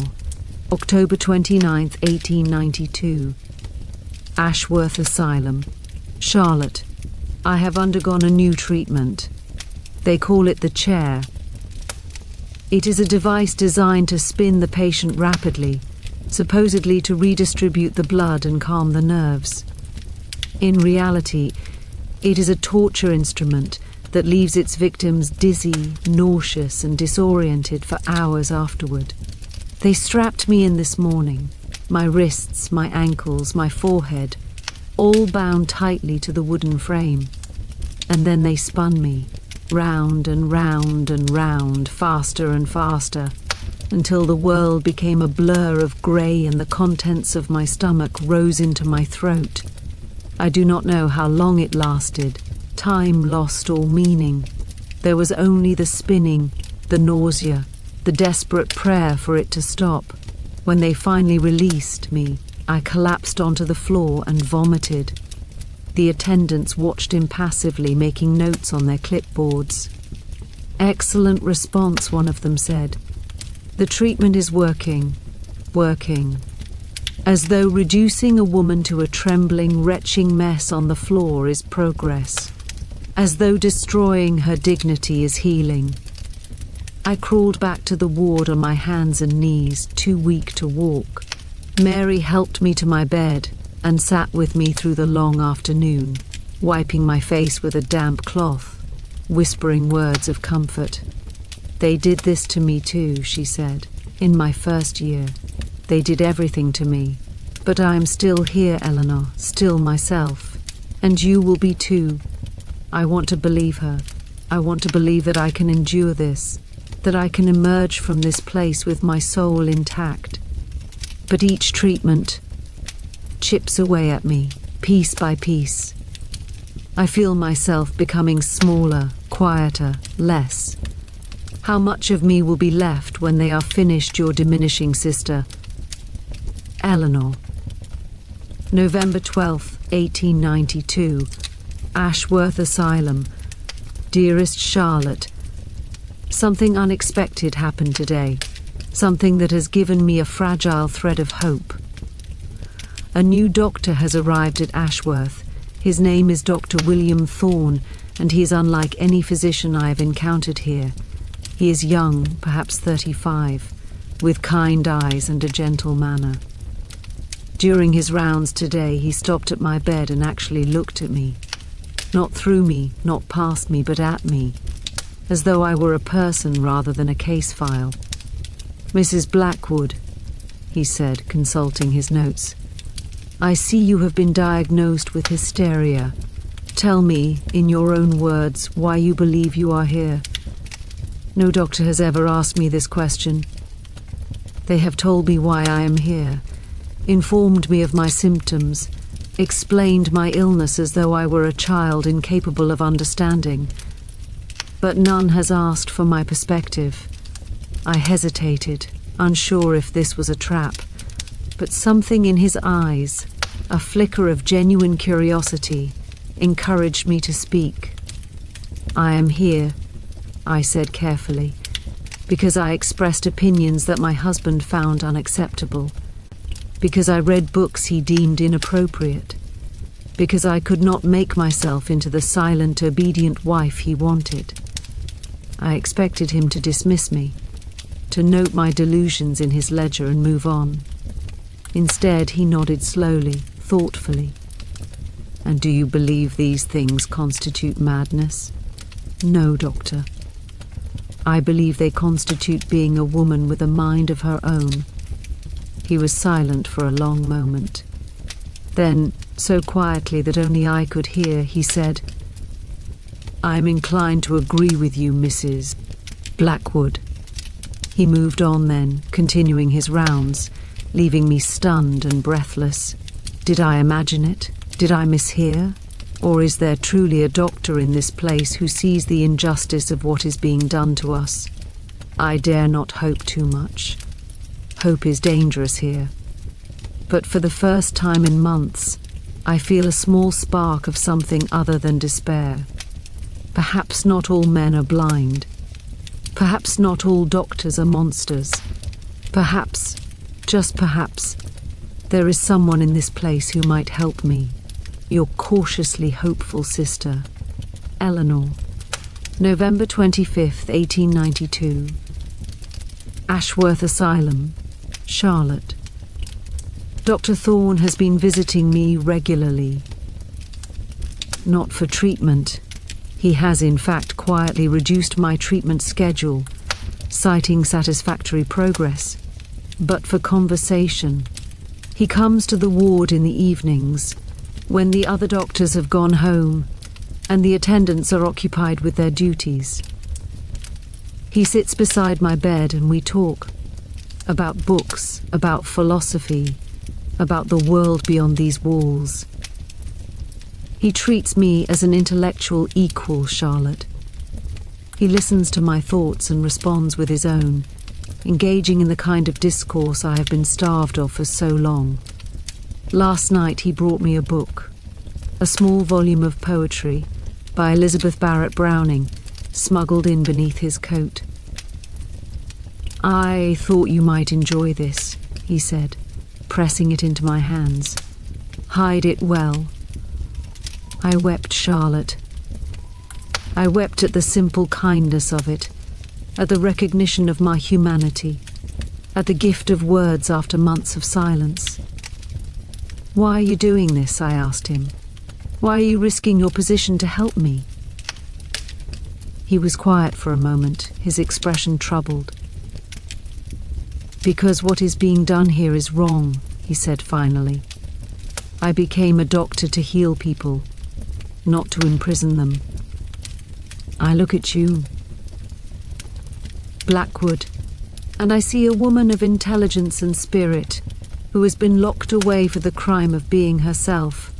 October 29th, 1892. Ashworth Asylum. Charlotte. I have undergone a new treatment. They call it the chair. It is a device designed to spin the patient rapidly, supposedly to redistribute the blood and calm the nerves. In reality, it is a torture instrument that leaves its victims dizzy, nauseous, and disoriented for hours afterward. They strapped me in this morning, my wrists, my ankles, my forehead, all bound tightly to the wooden frame. And then they spun me, round and round and round, faster and faster, until the world became a blur of grey and the contents of my stomach rose into my throat. I do not know how long it lasted. Time lost all meaning. There was only the spinning, the nausea, the desperate prayer for it to stop. When they finally released me, I collapsed onto the floor and vomited. The attendants watched impassively, making notes on their clipboards. "Excellent response," one of them said. "The treatment is working. As though reducing a woman to a trembling, retching mess on the floor is progress. As though destroying her dignity is healing." I crawled back to the ward on my hands and knees, too weak to walk. Mary helped me to my bed and sat with me through the long afternoon, wiping my face with a damp cloth, whispering words of comfort. "They did this to me too," she said, "in my first year. They did everything to me. But I am still here, Eleanor, still myself. And you will be too." I want to believe her. I want to believe that I can endure this, that I can emerge from this place with my soul intact. But each treatment chips away at me, piece by piece. I feel myself becoming smaller, quieter, less. How much of me will be left when they are finished, your diminishing sister? Eleanor. November 12th, 1892. Ashworth Asylum. Dearest Charlotte, something unexpected happened today, something that has given me a fragile thread of hope. A new doctor has arrived at Ashworth. His name is Dr. William Thorne, and he is unlike any physician I have encountered here. He is young, perhaps 35, with kind eyes and a gentle manner. During his rounds today, he stopped at my bed and actually looked at me. Not through me, not past me, but at me, as though I were a person rather than a case file. "Mrs. Blackwood," he said, consulting his notes, "I see you have been diagnosed with hysteria. Tell me, in your own words, why you believe you are here." No doctor has ever asked me this question. They have told me why I am here, informed me of my symptoms, explained my illness as though I were a child incapable of understanding. But none has asked for my perspective. I hesitated, unsure if this was a trap, but something in his eyes, a flicker of genuine curiosity, encouraged me to speak. "I am here," I said carefully, because I expressed opinions that my husband found unacceptable, because I read books he deemed inappropriate, because I could not make myself into the silent, obedient wife he wanted. I expected him to dismiss me, to note my delusions in his ledger and move on. Instead, he nodded slowly, thoughtfully. "And do you believe these things constitute madness?" "No, doctor. I believe they constitute being a woman with a mind of her own." He was silent for a long moment. Then, so quietly that only I could hear, he said, "I am inclined to agree with you, Mrs. Blackwood." He moved on then, continuing his rounds, leaving me stunned and breathless. Did I imagine it? Did I mishear? Or is there truly a doctor in this place who sees the injustice of what is being done to us? I dare not hope too much. Hope is dangerous here. But for the first time in months, I feel a small spark of something other than despair. Perhaps not all men are blind. Perhaps not all doctors are monsters. Perhaps, just perhaps, there is someone in this place who might help me. Your cautiously hopeful sister, Eleanor. November 25th, 1892. Ashworth Asylum, Charlotte. Dr. Thorne has been visiting me regularly. Not for treatment. He has in fact quietly reduced my treatment schedule, citing satisfactory progress. But for conversation. He comes to the ward in the evenings, when the other doctors have gone home and the attendants are occupied with their duties. He sits beside my bed and we talk about books, about philosophy, about the world beyond these walls. He treats me as an intellectual equal, Charlotte. He listens to my thoughts and responds with his own, engaging in the kind of discourse I have been starved of for so long. Last night he brought me a book, a small volume of poetry by Elizabeth Barrett Browning, smuggled in beneath his coat. "I thought you might enjoy this," he said, pressing it into my hands. "Hide it well." I wept, Charlotte. I wept at the simple kindness of it, at the recognition of my humanity, at the gift of words after months of silence. "Why are you doing this?" I asked him. "Why are you risking your position to help me?" He was quiet for a moment, his expression troubled. "Because what is being done here is wrong," he said finally. "I became a doctor to heal people, not to imprison them. I look at you, Blackwood, and I see a woman of intelligence and spirit who has been locked away for the crime of being herself.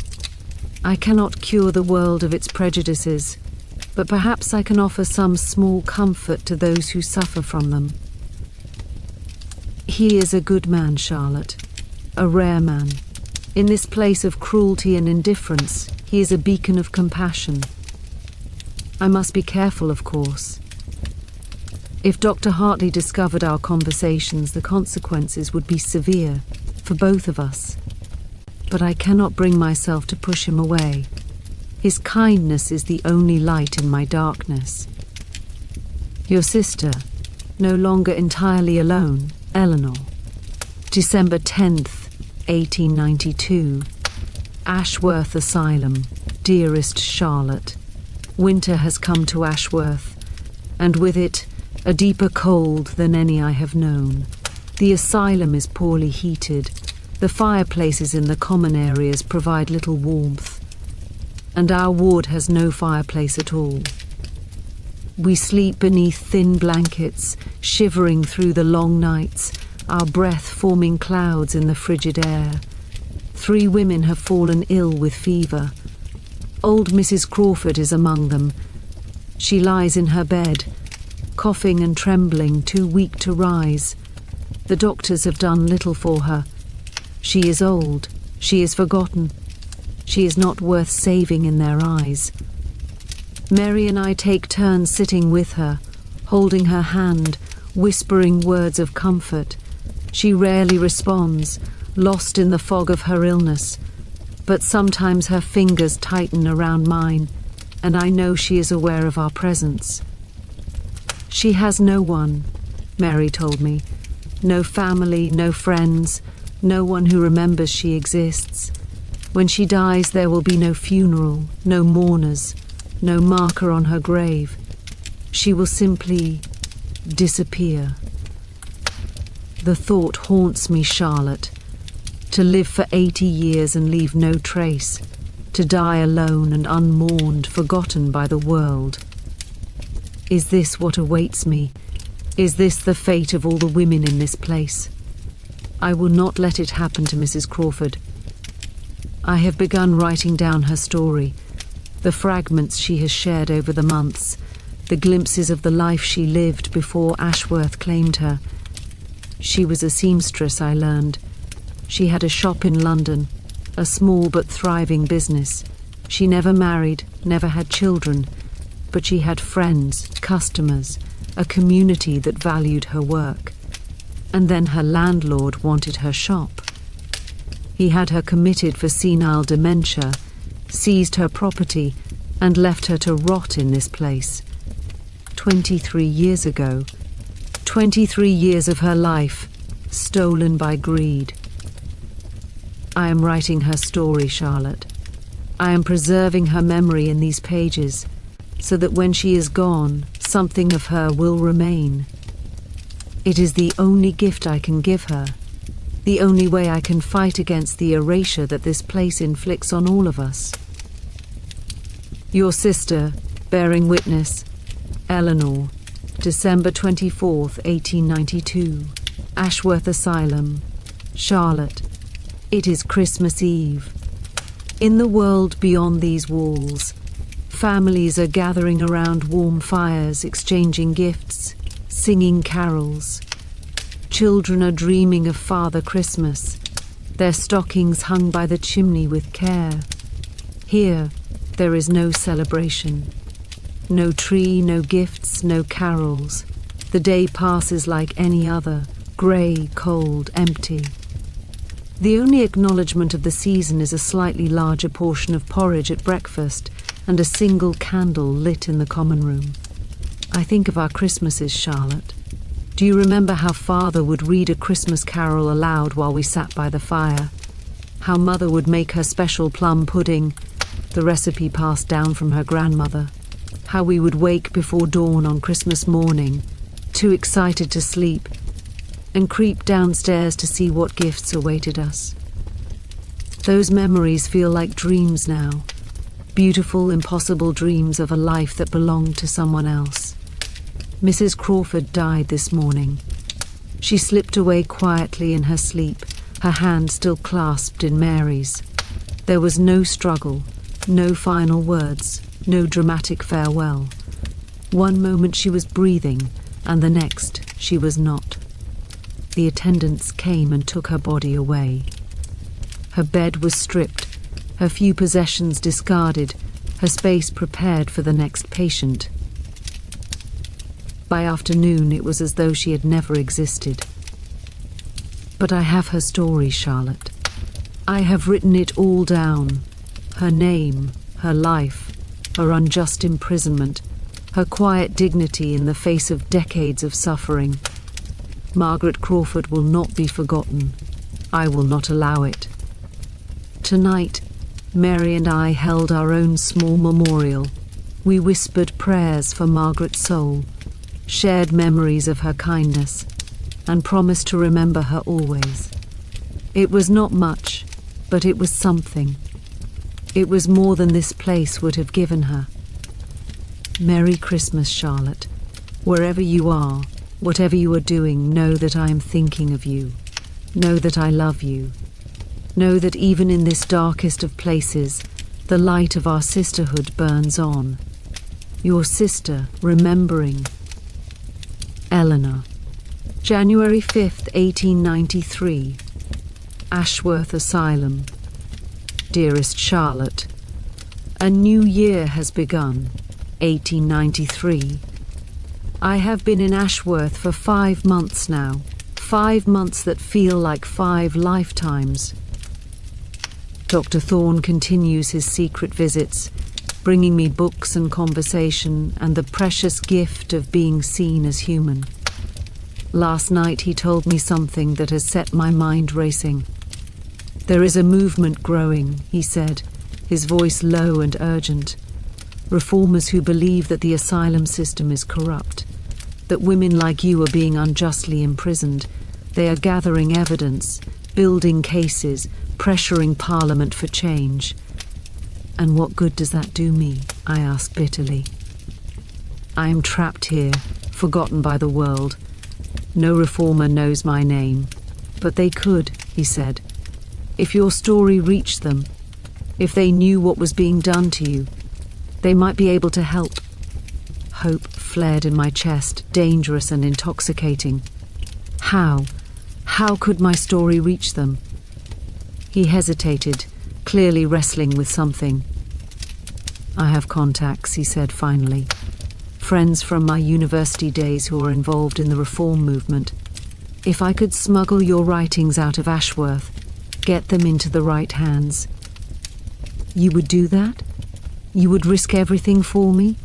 I cannot cure the world of its prejudices, but perhaps I can offer some small comfort to those who suffer from them. He is a good man, Charlotte, a rare man. In this place of cruelty and indifference, he is a beacon of compassion. I must be careful, of course. If Dr. Hartley discovered our conversations, the consequences would be severe for both of us. But I cannot bring myself to push him away. His kindness is the only light in my darkness. Your sister, no longer entirely alone, Eleanor. December 10th, 1892. Ashworth Asylum, dearest Charlotte. Winter has come to Ashworth, and with it, a deeper cold than any I have known. The asylum is poorly heated. The fireplaces in the common areas provide little warmth, and our ward has no fireplace at all. We sleep beneath thin blankets, shivering through the long nights, our breath forming clouds in the frigid air. 3 women have fallen ill with fever. Old Mrs. Crawford is among them. She lies in her bed, coughing and trembling, too weak to rise. The doctors have done little for her. She is old. She is forgotten. She is not worth saving in their eyes. Mary and I take turns sitting with her, holding her hand, whispering words of comfort. She rarely responds, lost in the fog of her illness, but sometimes her fingers tighten around mine, and I know she is aware of our presence. She has no one, Mary told me. No family, no friends, no one who remembers she exists. When she dies, there will be no funeral, no mourners, no marker on her grave. She will simply disappear. The thought haunts me, Charlotte. To live for 80 years and leave no trace. To die alone and unmourned, forgotten by the world. Is this what awaits me? Is this the fate of all the women in this place? I will not let it happen to Mrs. Crawford. I have begun writing down her story, the fragments she has shared over the months, the glimpses of the life she lived before Ashworth claimed her. She was a seamstress, I learned. She had a shop in London, a small but thriving business. She never married, never had children, but she had friends, customers, a community that valued her work. And then her landlord wanted her shop. He had her committed for senile dementia, seized her property, and left her to rot in this place. 23 years ago. 23 years of her life, stolen by greed. I am writing her story, Charlotte. I am preserving her memory in these pages, so that when she is gone, something of her will remain. It is the only gift I can give her, the only way I can fight against the erasure that this place inflicts on all of us. Your sister, bearing witness, Eleanor, December 24th, 1892, Ashworth Asylum, Charlotte. It is Christmas Eve. In the world beyond these walls, families are gathering around warm fires, exchanging gifts, singing carols. Children are dreaming of Father Christmas, their stockings hung by the chimney with care. Here, there is no celebration. No tree, no gifts, no carols. The day passes like any other, grey, cold, empty. The only acknowledgement of the season is a slightly larger portion of porridge at breakfast and a single candle lit in the common room. I think of our Christmases, Charlotte. Do you remember how Father would read a Christmas carol aloud while we sat by the fire? How Mother would make her special plum pudding, the recipe passed down from her grandmother? How we would wake before dawn on Christmas morning, too excited to sleep, and creep downstairs to see what gifts awaited us. Those memories feel like dreams now, beautiful, impossible dreams of a life that belonged to someone else. Mrs. Crawford died this morning. She slipped away quietly in her sleep, her hand still clasped in Mary's. There was no struggle, no final words, no dramatic farewell. One moment she was breathing, and the next she was not. The attendants came and took her body away. Her bed was stripped, her few possessions discarded, her space prepared for the next patient. By afternoon it was as though she had never existed. But I have her story, Charlotte. I have written it all down. Her name, her life, her unjust imprisonment, her quiet dignity in the face of decades of suffering. Margaret Crawford will not be forgotten. I will not allow it. Tonight, Mary and I held our own small memorial. We whispered prayers for Margaret's soul, shared memories of her kindness, and promised to remember her always. It was not much, but it was something. It was more than this place would have given her. Merry Christmas, Charlotte. Wherever you are, whatever you are doing, know that I am thinking of you. Know that I love you. Know that even in this darkest of places, the light of our sisterhood burns on. Your sister, remembering. Eleanor. January 5th, 1893. Ashworth Asylum. Dearest Charlotte, a new year has begun, 1893. I have been in Ashworth for 5 months now, 5 months that feel like 5 lifetimes. Dr. Thorne continues his secret visits, bringing me books and conversation and the precious gift of being seen as human. Last night he told me something that has set my mind racing. There is a movement growing, he said, his voice low and urgent. Reformers who believe that the asylum system is corrupt, that women like you are being unjustly imprisoned. They are gathering evidence, building cases, pressuring Parliament for change. And what good does that do me? I asked bitterly. I am trapped here, forgotten by the world. No reformer knows my name. But they could, he said. If your story reached them, if they knew what was being done to you, they might be able to help. Hope flared in my chest, dangerous and intoxicating. How? How could my story reach them? He hesitated, clearly wrestling with something. I have contacts, he said finally. Friends from my university days who are involved in the reform movement. If I could smuggle your writings out of Ashworth, get them into the right hands. You would do that? You would risk everything for me?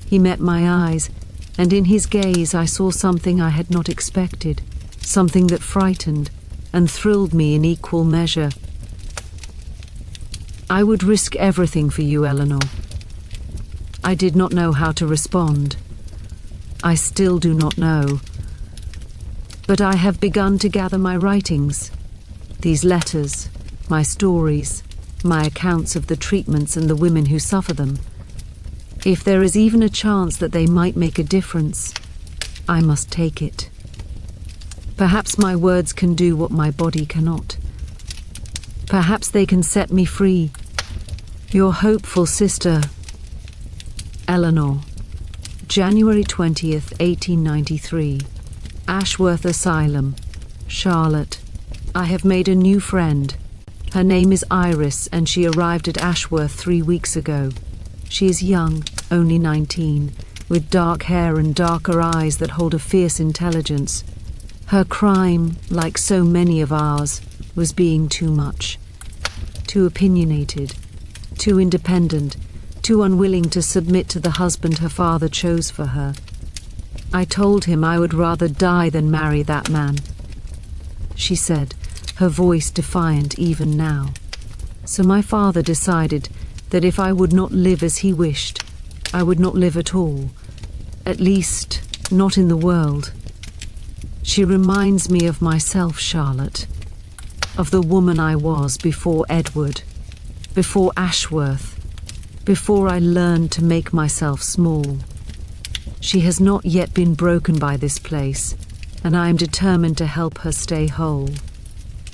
He met my eyes, and in his gaze I saw something I had not expected, something that frightened and thrilled me in equal measure. I would risk everything for you, Eleanor. I did not know how to respond. I still do not know. But I have begun to gather my writings, these letters, my stories, my accounts of the treatments and the women who suffer them. If there is even a chance that they might make a difference, I must take it. Perhaps my words can do what my body cannot. Perhaps they can set me free. Your hopeful sister, Eleanor. January 20th, 1893. Ashworth Asylum, Charlotte. I have made a new friend. Her name is Iris, and she arrived at Ashworth 3 weeks ago. She is young, only 19, with dark hair and darker eyes that hold a fierce intelligence. Her crime, like so many of ours, was being too much. Too opinionated, too independent, too unwilling to submit to the husband her father chose for her. I told him I would rather die than marry that man. She said, her voice defiant even now. So my father decided that if I would not live as he wished, I would not live at all. At least, not in the world. She reminds me of myself, Charlotte. Of the woman I was before Edward, before Ashworth, before I learned to make myself small. She has not yet been broken by this place, and I am determined to help her stay whole.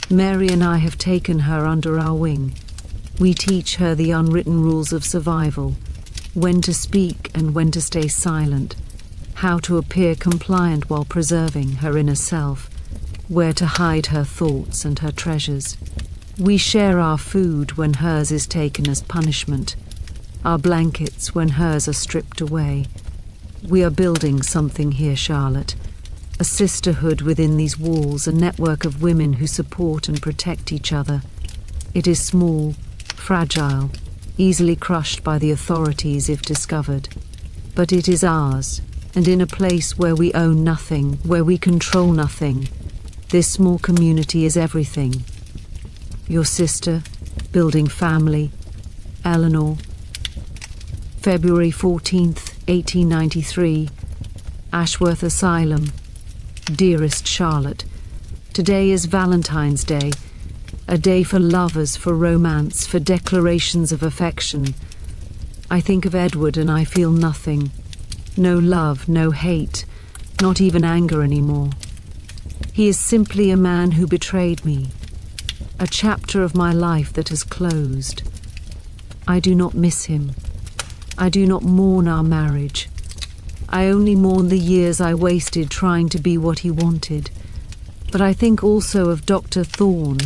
Mary and I have taken her under our wing. We teach her the unwritten rules of survival, when to speak and when to stay silent, how to appear compliant while preserving her inner self, where to hide her thoughts and her treasures. We share our food when hers is taken as punishment, our blankets when hers are stripped away. We are building something here, Charlotte. A sisterhood within these walls, a network of women who support and protect each other. It is small, fragile, easily crushed by the authorities if discovered. But it is ours, and in a place where we own nothing, where we control nothing. This small community is everything. Your sister, building family, Eleanor. February 14th, 1893, Ashworth Asylum. Dearest Charlotte, today is Valentine's Day, a day for lovers, for romance, for declarations of affection. I think of Edward and I feel nothing. No love, no hate, not even anger anymore. He is simply a man who betrayed me, a chapter of my life that has closed. I do not miss him. I do not mourn our marriage. I only mourn the years I wasted trying to be what he wanted. But I think also of Dr. Thorne,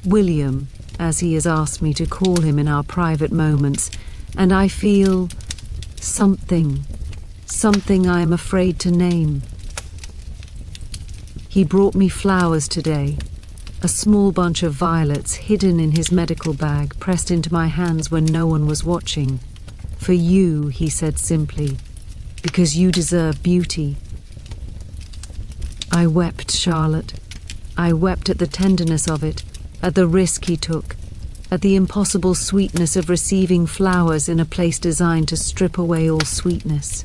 William, as he has asked me to call him in our private moments, and I feel something I am afraid to name. He brought me flowers today, a small bunch of violets hidden in his medical bag, pressed into my hands when no one was watching. For you, he said simply, because you deserve beauty. I wept, Charlotte. I wept at the tenderness of it, at the risk he took, at the impossible sweetness of receiving flowers in a place designed to strip away all sweetness.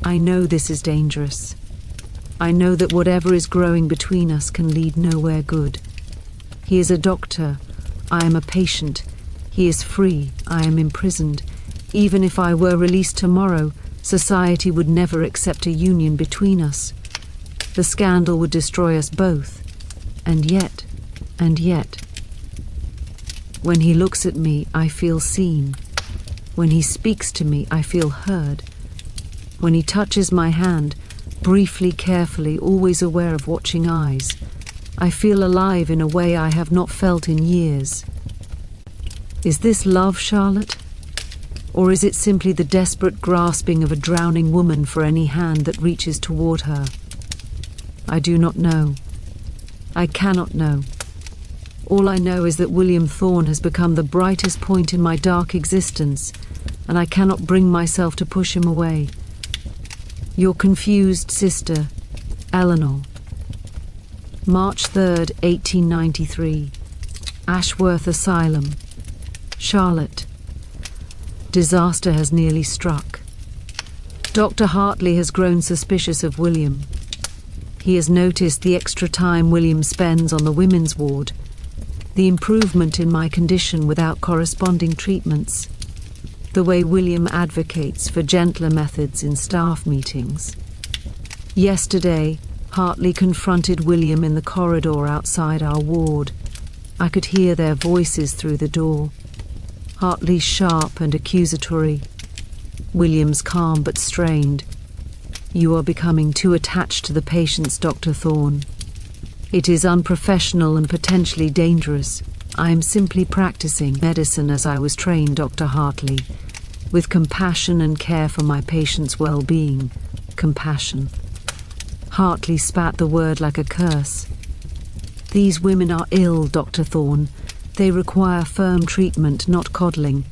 I know this is dangerous. I know that whatever is growing between us can lead nowhere good. He is a doctor. I am a patient. He is free. I am imprisoned. Even if I were released tomorrow, society would never accept a union between us. The scandal would destroy us both. And yet, when he looks at me, I feel seen. When he speaks to me, I feel heard. When he touches my hand, Briefly, carefully, always aware of watching eyes. I feel alive in a way I have not felt in years. Is this love, Charlotte? Or is it simply the desperate grasping of a drowning woman for any hand that reaches toward her? I do not know. I cannot know. All I know is that William Thorne has become the brightest point in my dark existence, and I cannot bring myself to push him away. Your confused sister, Eleanor. March 3rd, 1893. Ashworth Asylum. Charlotte. Disaster has nearly struck. Dr. Hartley has grown suspicious of William. He has noticed the extra time William spends on the women's ward, the improvement in my condition without corresponding treatments, the way William advocates for gentler methods in staff meetings. Yesterday, Hartley confronted William in the corridor outside our ward. I could hear their voices through the door. Hartley's sharp and accusatory. William's calm but strained. You are becoming too attached to the patients, Dr. Thorne. It is unprofessional and potentially dangerous. I am simply practicing medicine as I was trained, Dr. Hartley, with compassion and care for my patients' well-being. Compassion. Hartley spat the word like a curse. These women are ill, Dr. Thorne. They require firm treatment, not coddling.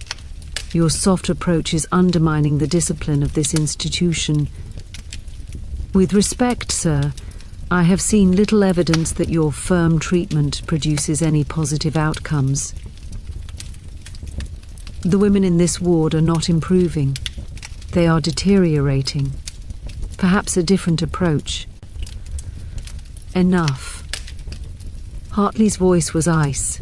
Your soft approach is undermining the discipline of this institution. With respect, sir, I have seen little evidence that your firm treatment produces any positive outcomes. The women in this ward are not improving. They are deteriorating. Perhaps a different approach. Enough. Hartley's voice was ice.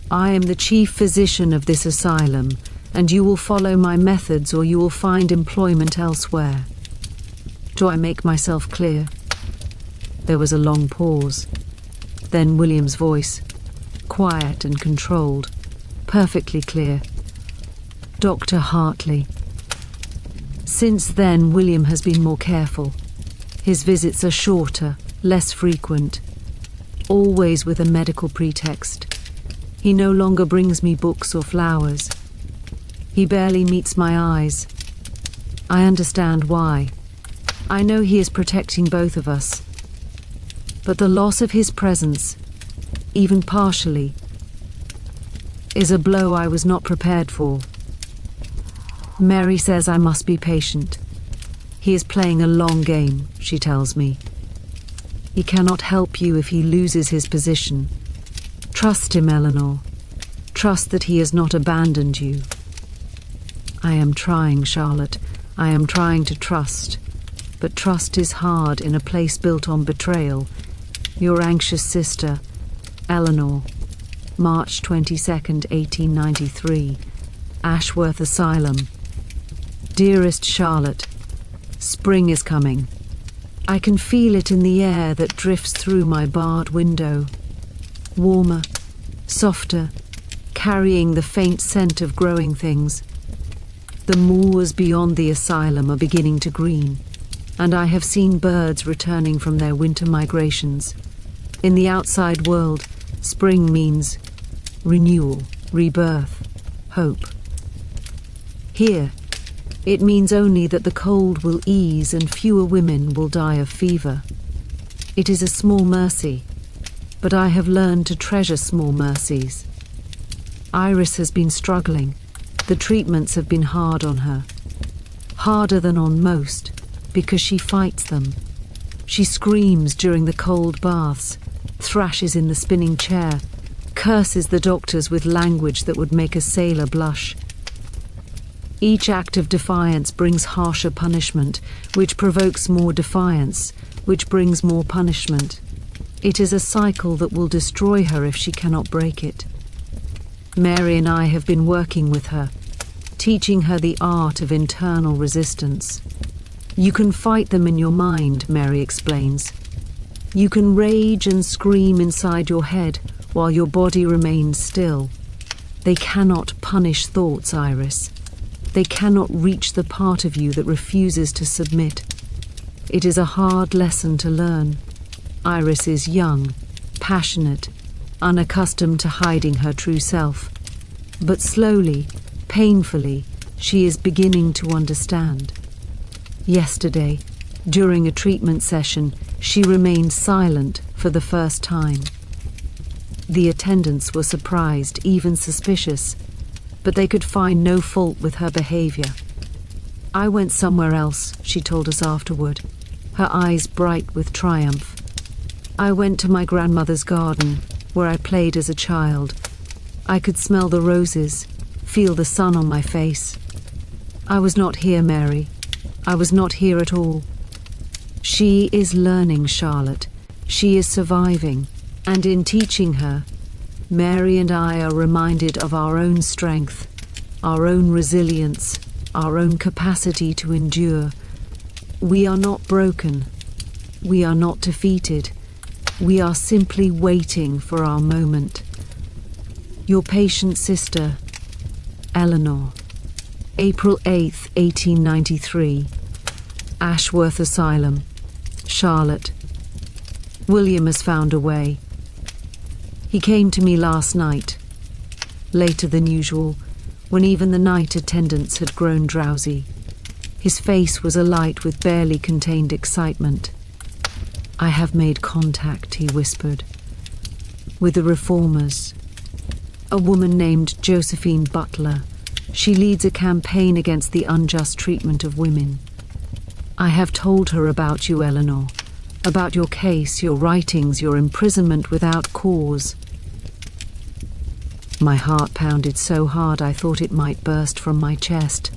I am the chief physician of this asylum, and you will follow my methods or you will find employment elsewhere. Do I make myself clear? There was a long pause. Then William's voice, quiet and controlled, perfectly clear. Dr. Hartley. Since then, William has been more careful. His visits are shorter, less frequent, always with a medical pretext. He no longer brings me books or flowers. He barely meets my eyes. I understand why. I know he is protecting both of us. But the loss of his presence, even partially, is a blow I was not prepared for. Mary says I must be patient. He is playing a long game, she tells me. He cannot help you if he loses his position. Trust him, Eleanor. Trust that he has not abandoned you. I am trying, Charlotte. I am trying to trust. But trust is hard in a place built on betrayal. Your anxious sister, Eleanor. March 22nd, 1893. Ashworth Asylum. Dearest Charlotte, spring is coming. I can feel it in the air that drifts through my barred window. Warmer, softer, carrying the faint scent of growing things. The moors beyond the asylum are beginning to green, and I have seen birds returning from their winter migrations. In the outside world, spring means renewal, rebirth, hope. Here, it means only that the cold will ease and fewer women will die of fever. It is a small mercy, but I have learned to treasure small mercies. Iris has been struggling. The treatments have been hard on her. Harder than on most, because she fights them. She screams during the cold baths, thrashes in the spinning chair, curses the doctors with language that would make a sailor blush. Each act of defiance brings harsher punishment, which provokes more defiance, which brings more punishment. It is a cycle that will destroy her if she cannot break it. Mary and I have been working with her, teaching her the art of internal resistance. You can fight them in your mind, Mary explains. You can rage and scream inside your head while your body remains still. They cannot punish thoughts, Iris. They cannot reach the part of you that refuses to submit. It is a hard lesson to learn. Iris is young, passionate, unaccustomed to hiding her true self. But slowly, painfully, she is beginning to understand. Yesterday, during a treatment session, she remained silent for the first time. The attendants were surprised, even suspicious, but they could find no fault with her behavior. "I went somewhere else," she told us afterward, her eyes bright with triumph. "I went to my grandmother's garden, where I played as a child. I could smell the roses, feel the sun on my face. I was not here, Mary. I was not here at all." She is learning, Charlotte. She is surviving. And in teaching her, Mary and I are reminded of our own strength, our own resilience, our own capacity to endure. We are not broken. We are not defeated. We are simply waiting for our moment. Your patient sister, Eleanor. April 8, 1893. Ashworth Asylum, Charlotte. William has found a way. He came to me last night, later than usual, when even the night attendants had grown drowsy. His face was alight with barely contained excitement. "I have made contact," he whispered, "with the reformers. A woman named Josephine Butler. She leads a campaign against the unjust treatment of women. I have told her about you, Eleanor, about your case, your writings, your imprisonment without cause." My heart pounded so hard I thought it might burst from my chest.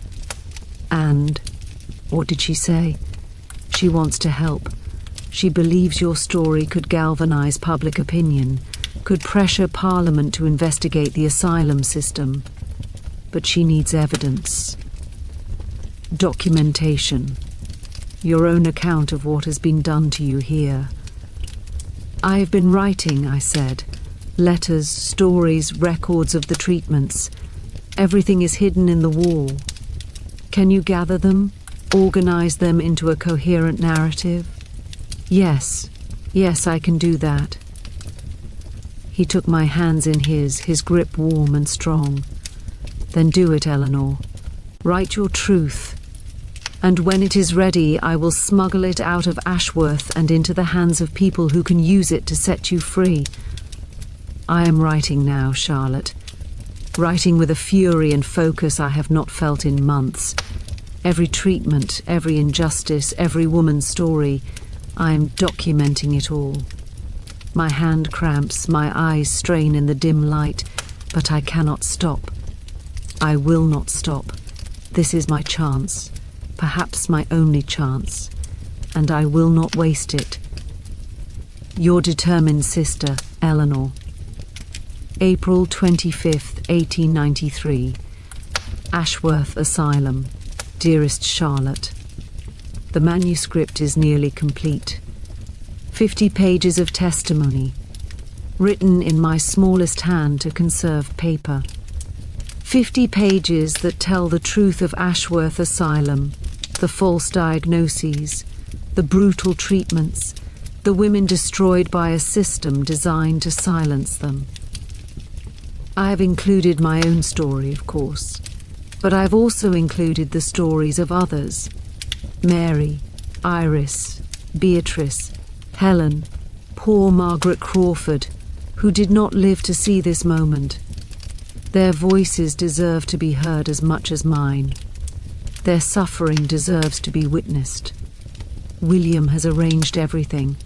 "And what did she say?" "She wants to help. She believes your story could galvanize public opinion, could pressure Parliament to investigate the asylum system. But she needs evidence. Documentation. Your own account of what has been done to you here." "I have been writing," I said. "Letters, stories, records of the treatments. Everything is hidden in the wall. Can you gather them, organize them into a coherent narrative?" Yes, I can do that." He took my hands in his grip warm and strong. "Then do it, Eleanor. Write your truth. And when it is ready, I will smuggle it out of Ashworth and into the hands of people who can use it to set you free. I am writing now, Charlotte. Writing with a fury and focus I have not felt in months. Every treatment, every injustice, every woman's story, I am documenting it all. My hand cramps, my eyes strain in the dim light, but I cannot stop. I will not stop. This is my chance, perhaps my only chance, and I will not waste it. Your determined sister, Eleanor. April 25th, 1893. Ashworth Asylum. Dearest Charlotte. The manuscript is nearly complete. 50 pages of testimony, written in my smallest hand to conserve paper. 50 pages that tell the truth of Ashworth Asylum, the false diagnoses, the brutal treatments, the women destroyed by a system designed to silence them. I have included my own story, of course, but I have also included the stories of others. Mary, Iris, Beatrice, Helen, poor Margaret Crawford, who did not live to see this moment. Their voices deserve to be heard as much as mine. Their suffering deserves to be witnessed. William has arranged everything.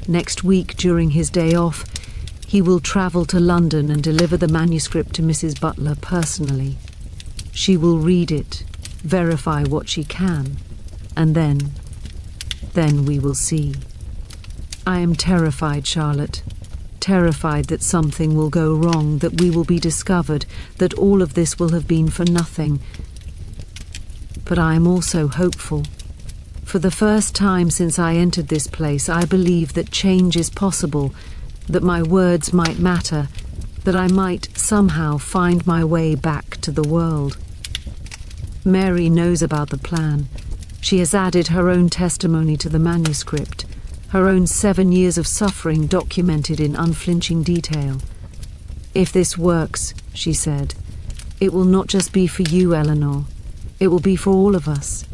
Next week, during his day off, he will travel to London and deliver the manuscript to Mrs. Butler personally. She will read it, verify what she can, and then we will see. I am terrified, Charlotte. Terrified that something will go wrong, that we will be discovered, that all of this will have been for nothing. But I am also hopeful. For the first time since I entered this place, I believe that change is possible, that my words might matter, that I might somehow find my way back to the world. Mary knows about the plan. She has added her own testimony to the manuscript, her own 7 years of suffering documented in unflinching detail. "If this works," she said, "it will not just be for you, Eleanor. It will be for all of us.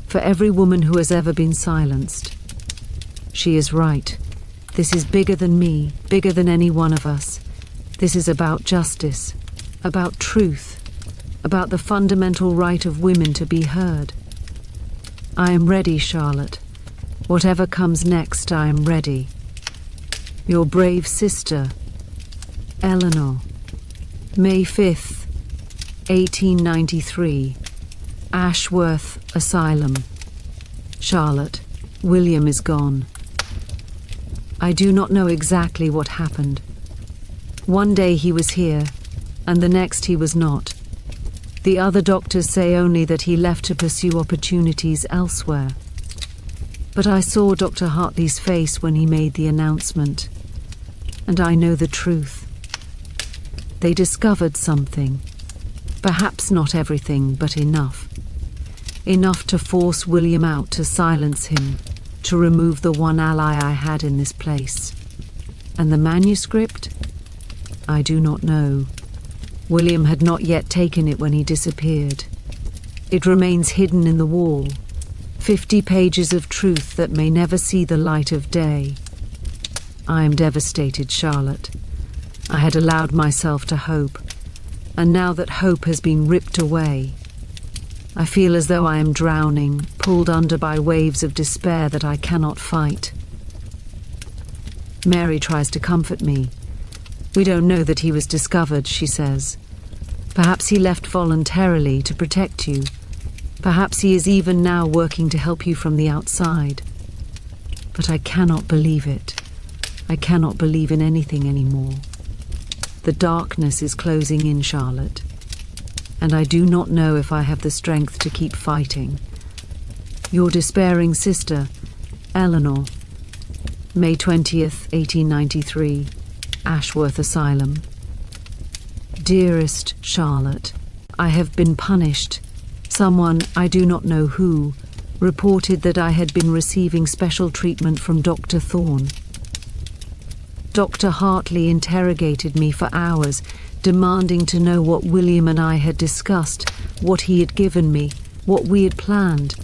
For every woman who has ever been silenced." She is right. This is bigger than me, bigger than any one of us. This is about justice, about truth, about the fundamental right of women to be heard. I am ready, Charlotte. Whatever comes next, I am ready. Your brave sister, Eleanor. May 5th, 1893. Ashworth Asylum. Charlotte, William is gone. I do not know exactly what happened. One day he was here, and the next he was not. The other doctors say only that he left to pursue opportunities elsewhere. But I saw Dr. Hartley's face when he made the announcement, and I know the truth. They discovered something. Perhaps not everything, but enough. Enough to force William out, to silence him, to remove the one ally I had in this place. And the manuscript? I do not know. William had not yet taken it when he disappeared. It remains hidden in the wall. 50 pages of truth that may never see the light of day. I am devastated, Charlotte. I had allowed myself to hope, and now that hope has been ripped away, I feel as though I am drowning, pulled under by waves of despair that I cannot fight. Mary tries to comfort me. "We don't know that he was discovered," she says. "Perhaps he left voluntarily to protect you. Perhaps he is even now working to help you from the outside." But I cannot believe it. I cannot believe in anything anymore. The darkness is closing in, Charlotte, and I do not know if I have the strength to keep fighting. Your despairing sister, Eleanor. May 20th, 1893. Ashworth Asylum. Dearest Charlotte, I have been punished. Someone, I do not know who, reported that I had been receiving special treatment from Dr. Thorne. Dr. Hartley interrogated me for hours, demanding to know what William and I had discussed, what he had given me, what we had planned.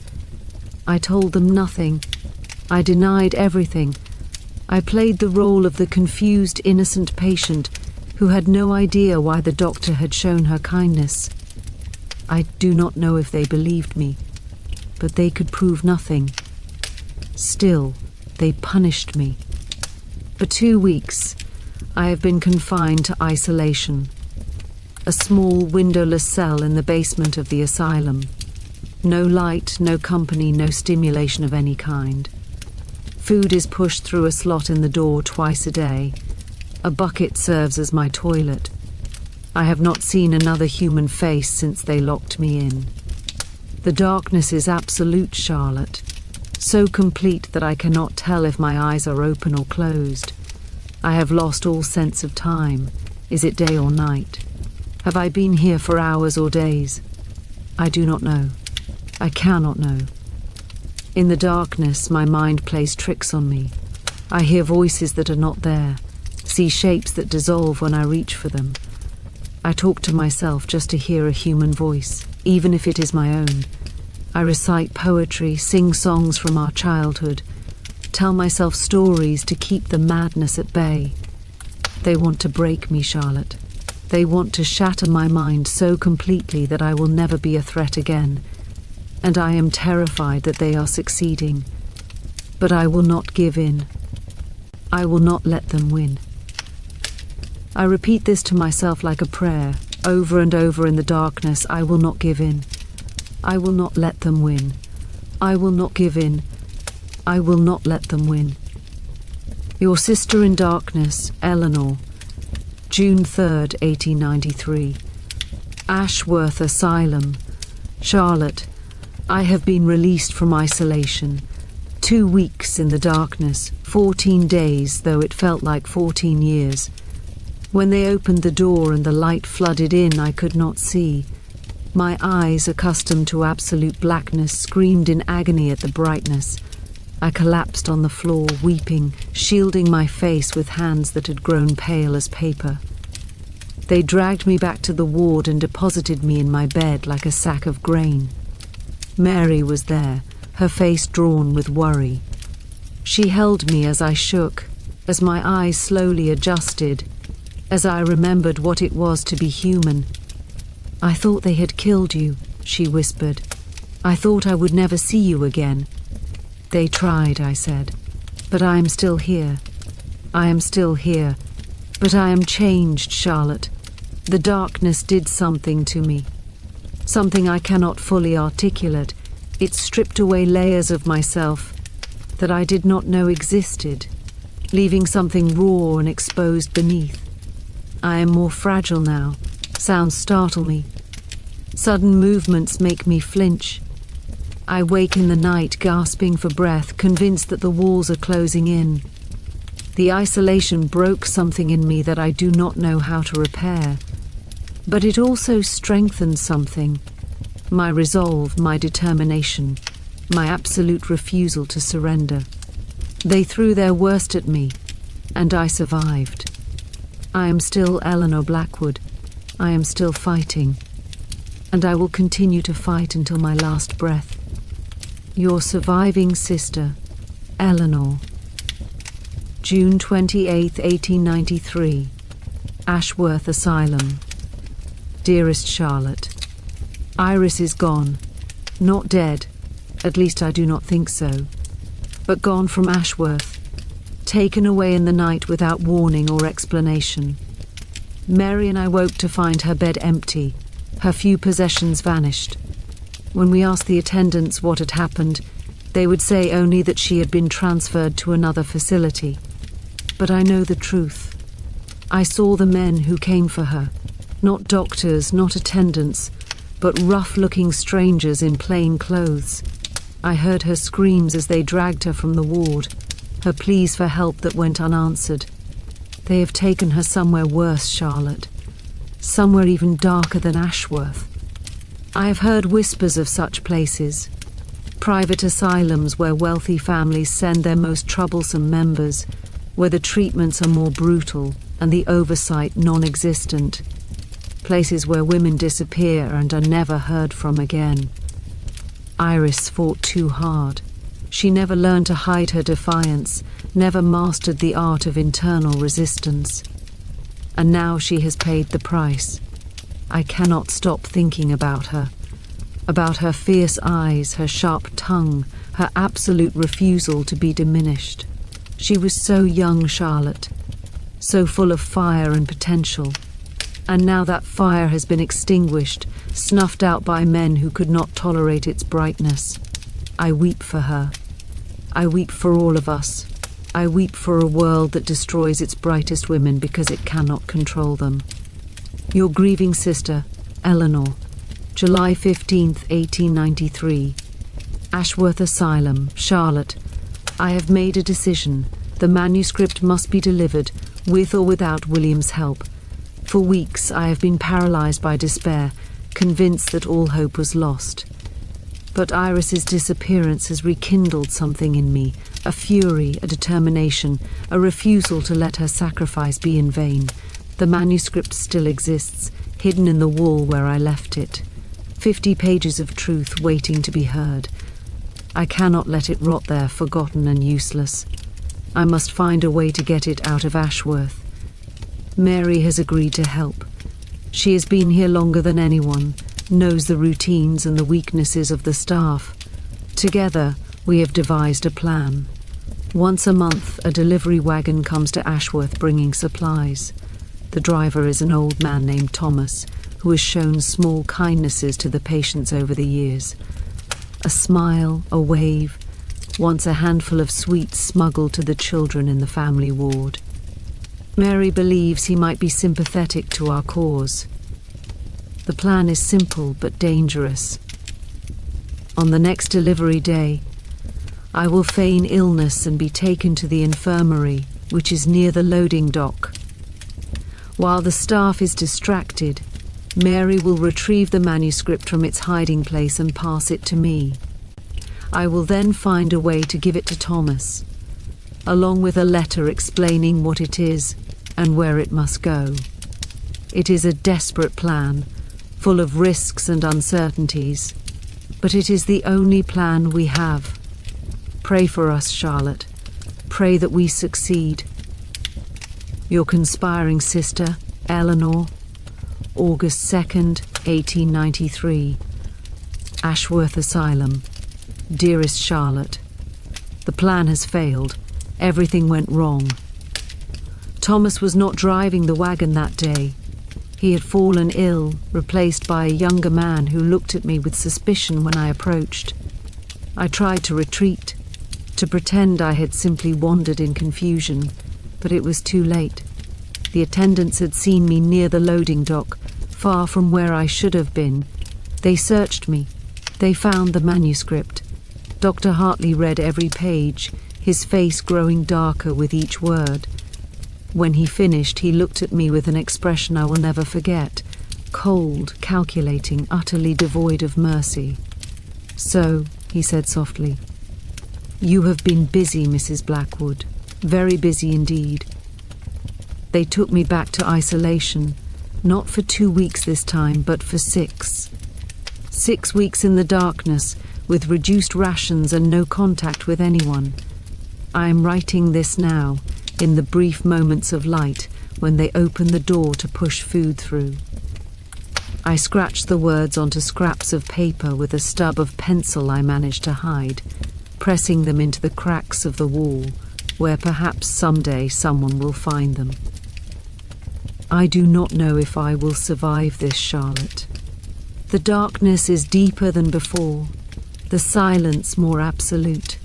I told them nothing. I denied everything. I played the role of the confused, innocent patient who had no idea why the doctor had shown her kindness. I do not know if they believed me, but they could prove nothing. Still, they punished me. For 2 weeks, I have been confined to isolation. A small, windowless cell in the basement of the asylum. No light, no company, no stimulation of any kind. Food is pushed through a slot in the door twice a day. A bucket serves as my toilet. I have not seen another human face since they locked me in. The darkness is absolute, Charlotte. So complete that I cannot tell if my eyes are open or closed. I have lost all sense of time. Is it day or night? Have I been here for hours or days? I do not know. I cannot know. In the darkness, my mind plays tricks on me. I hear voices that are not there, see shapes that dissolve when I reach for them. I talk to myself just to hear a human voice, even if it is my own. I recite poetry, sing songs from our childhood, tell myself stories to keep the madness at bay. They want to break me, Charlotte. They want to shatter my mind so completely that I will never be a threat again. And I am terrified that they are succeeding. But I will not give in. I will not let them win. I repeat this to myself like a prayer, over and over in the darkness. I will not give in. I will not let them win. I will not give in. I will not let them win. Your sister in darkness, Eleanor. June 3rd, 1893. Ashworth Asylum. Charlotte, I have been released from isolation. 2 weeks in the darkness, 14 days, though it felt like 14 years. When they opened the door and the light flooded in, I could not see. My eyes, accustomed to absolute blackness, screamed in agony at the brightness. I collapsed on the floor, weeping, shielding my face with hands that had grown pale as paper. They dragged me back to the ward and deposited me in my bed like a sack of grain. Mary was there, her face drawn with worry. She held me as I shook, as my eyes slowly adjusted, as I remembered what it was to be human. "I thought they had killed you," she whispered. "I thought I would never see you again." "They tried," I said, "but I am still here. I am still here, but I am changed, Charlotte. The darkness did something to me. Something I cannot fully articulate. It stripped away layers of myself that I did not know existed, leaving something raw and exposed beneath. I am more fragile now. Sounds startle me. Sudden movements make me flinch. I wake in the night, gasping for breath, convinced that the walls are closing in. The isolation broke something in me that I do not know how to repair. But it also strengthened something. My resolve, my determination, my absolute refusal to surrender. They threw their worst at me, and I survived. I am still Eleanor Blackwood. I am still fighting. And I will continue to fight until my last breath. Your surviving sister, Eleanor. June 28, 1893. Ashworth Asylum. Dearest Charlotte, Iris is gone. Not dead, at least I do not think so, but gone from Ashworth, taken away in the night without warning or explanation. Mary and I woke to find her bed empty, her few possessions vanished. When we asked the attendants what had happened, they would say only that she had been transferred to another facility. But I know the truth. I saw the men who came for her, not doctors, not attendants, but rough-looking strangers in plain clothes. I heard her screams as they dragged her from the ward, her pleas for help that went unanswered. They have taken her somewhere worse, Charlotte. Somewhere even darker than Ashworth. I have heard whispers of such places. Private asylums where wealthy families send their most troublesome members, where the treatments are more brutal and the oversight non-existent. Places where women disappear and are never heard from again. Iris fought too hard. She never learned to hide her defiance, never mastered the art of internal resistance. And now she has paid the price. I cannot stop thinking about her fierce eyes, her sharp tongue, her absolute refusal to be diminished. She was so young, Charlotte, so full of fire and potential. And now that fire has been extinguished, snuffed out by men who could not tolerate its brightness. I weep for her. I weep for all of us. I weep for a world that destroys its brightest women because it cannot control them. Your grieving sister, Eleanor. July 15th, 1893. Ashworth Asylum, Charlotte. I have made a decision. The manuscript must be delivered, with or without William's help. For weeks I have been paralyzed by despair, convinced that all hope was lost. But Iris's disappearance has rekindled something in me, a fury, a determination, a refusal to let her sacrifice be in vain. The manuscript still exists, hidden in the wall where I left it. 50 pages of truth waiting to be heard. I cannot let it rot there, forgotten and useless. I must find a way to get it out of Ashworth. Mary has agreed to help. She has been here longer than anyone, knows the routines and the weaknesses of the staff. Together, we have devised a plan. Once a month, a delivery wagon comes to Ashworth bringing supplies. The driver is an old man named Thomas, who has shown small kindnesses to the patients over the years. A smile, a wave, once a handful of sweets smuggled to the children in the family ward. Mary believes he might be sympathetic to our cause. The plan is simple but dangerous. On the next delivery day, I will feign illness and be taken to the infirmary, which is near the loading dock. While the staff is distracted, Mary will retrieve the manuscript from its hiding place and pass it to me. I will then find a way to give it to Thomas, along with a letter explaining what it is and where it must go. It is a desperate plan, full of risks and uncertainties, but it is the only plan we have. Pray for us, Charlotte. Pray that we succeed. Your conspiring sister, Eleanor, August 2nd, 1893. Ashworth Asylum. Dearest Charlotte, the plan has failed. Everything went wrong. Thomas was not driving the wagon that day. He had fallen ill, replaced by a younger man who looked at me with suspicion when I approached. I tried to retreat, to pretend I had simply wandered in confusion, but it was too late. The attendants had seen me near the loading dock, far from where I should have been. They searched me. They found the manuscript. Dr. Hartley read every page, his face growing darker with each word. When he finished, he looked at me with an expression I will never forget, cold, calculating, utterly devoid of mercy. "So," he said softly, "you have been busy, Mrs. Blackwood, very busy indeed." They took me back to isolation, not for 2 weeks this time, but for 6. 6 weeks in the darkness, with reduced rations and no contact with anyone. I am writing this now, in the brief moments of light when they open the door to push food through. I scratched the words onto scraps of paper with a stub of pencil I managed to hide, pressing them into the cracks of the wall, where perhaps someday someone will find them. I do not know if I will survive this, Charlotte. The darkness is deeper than before, the silence more absolute.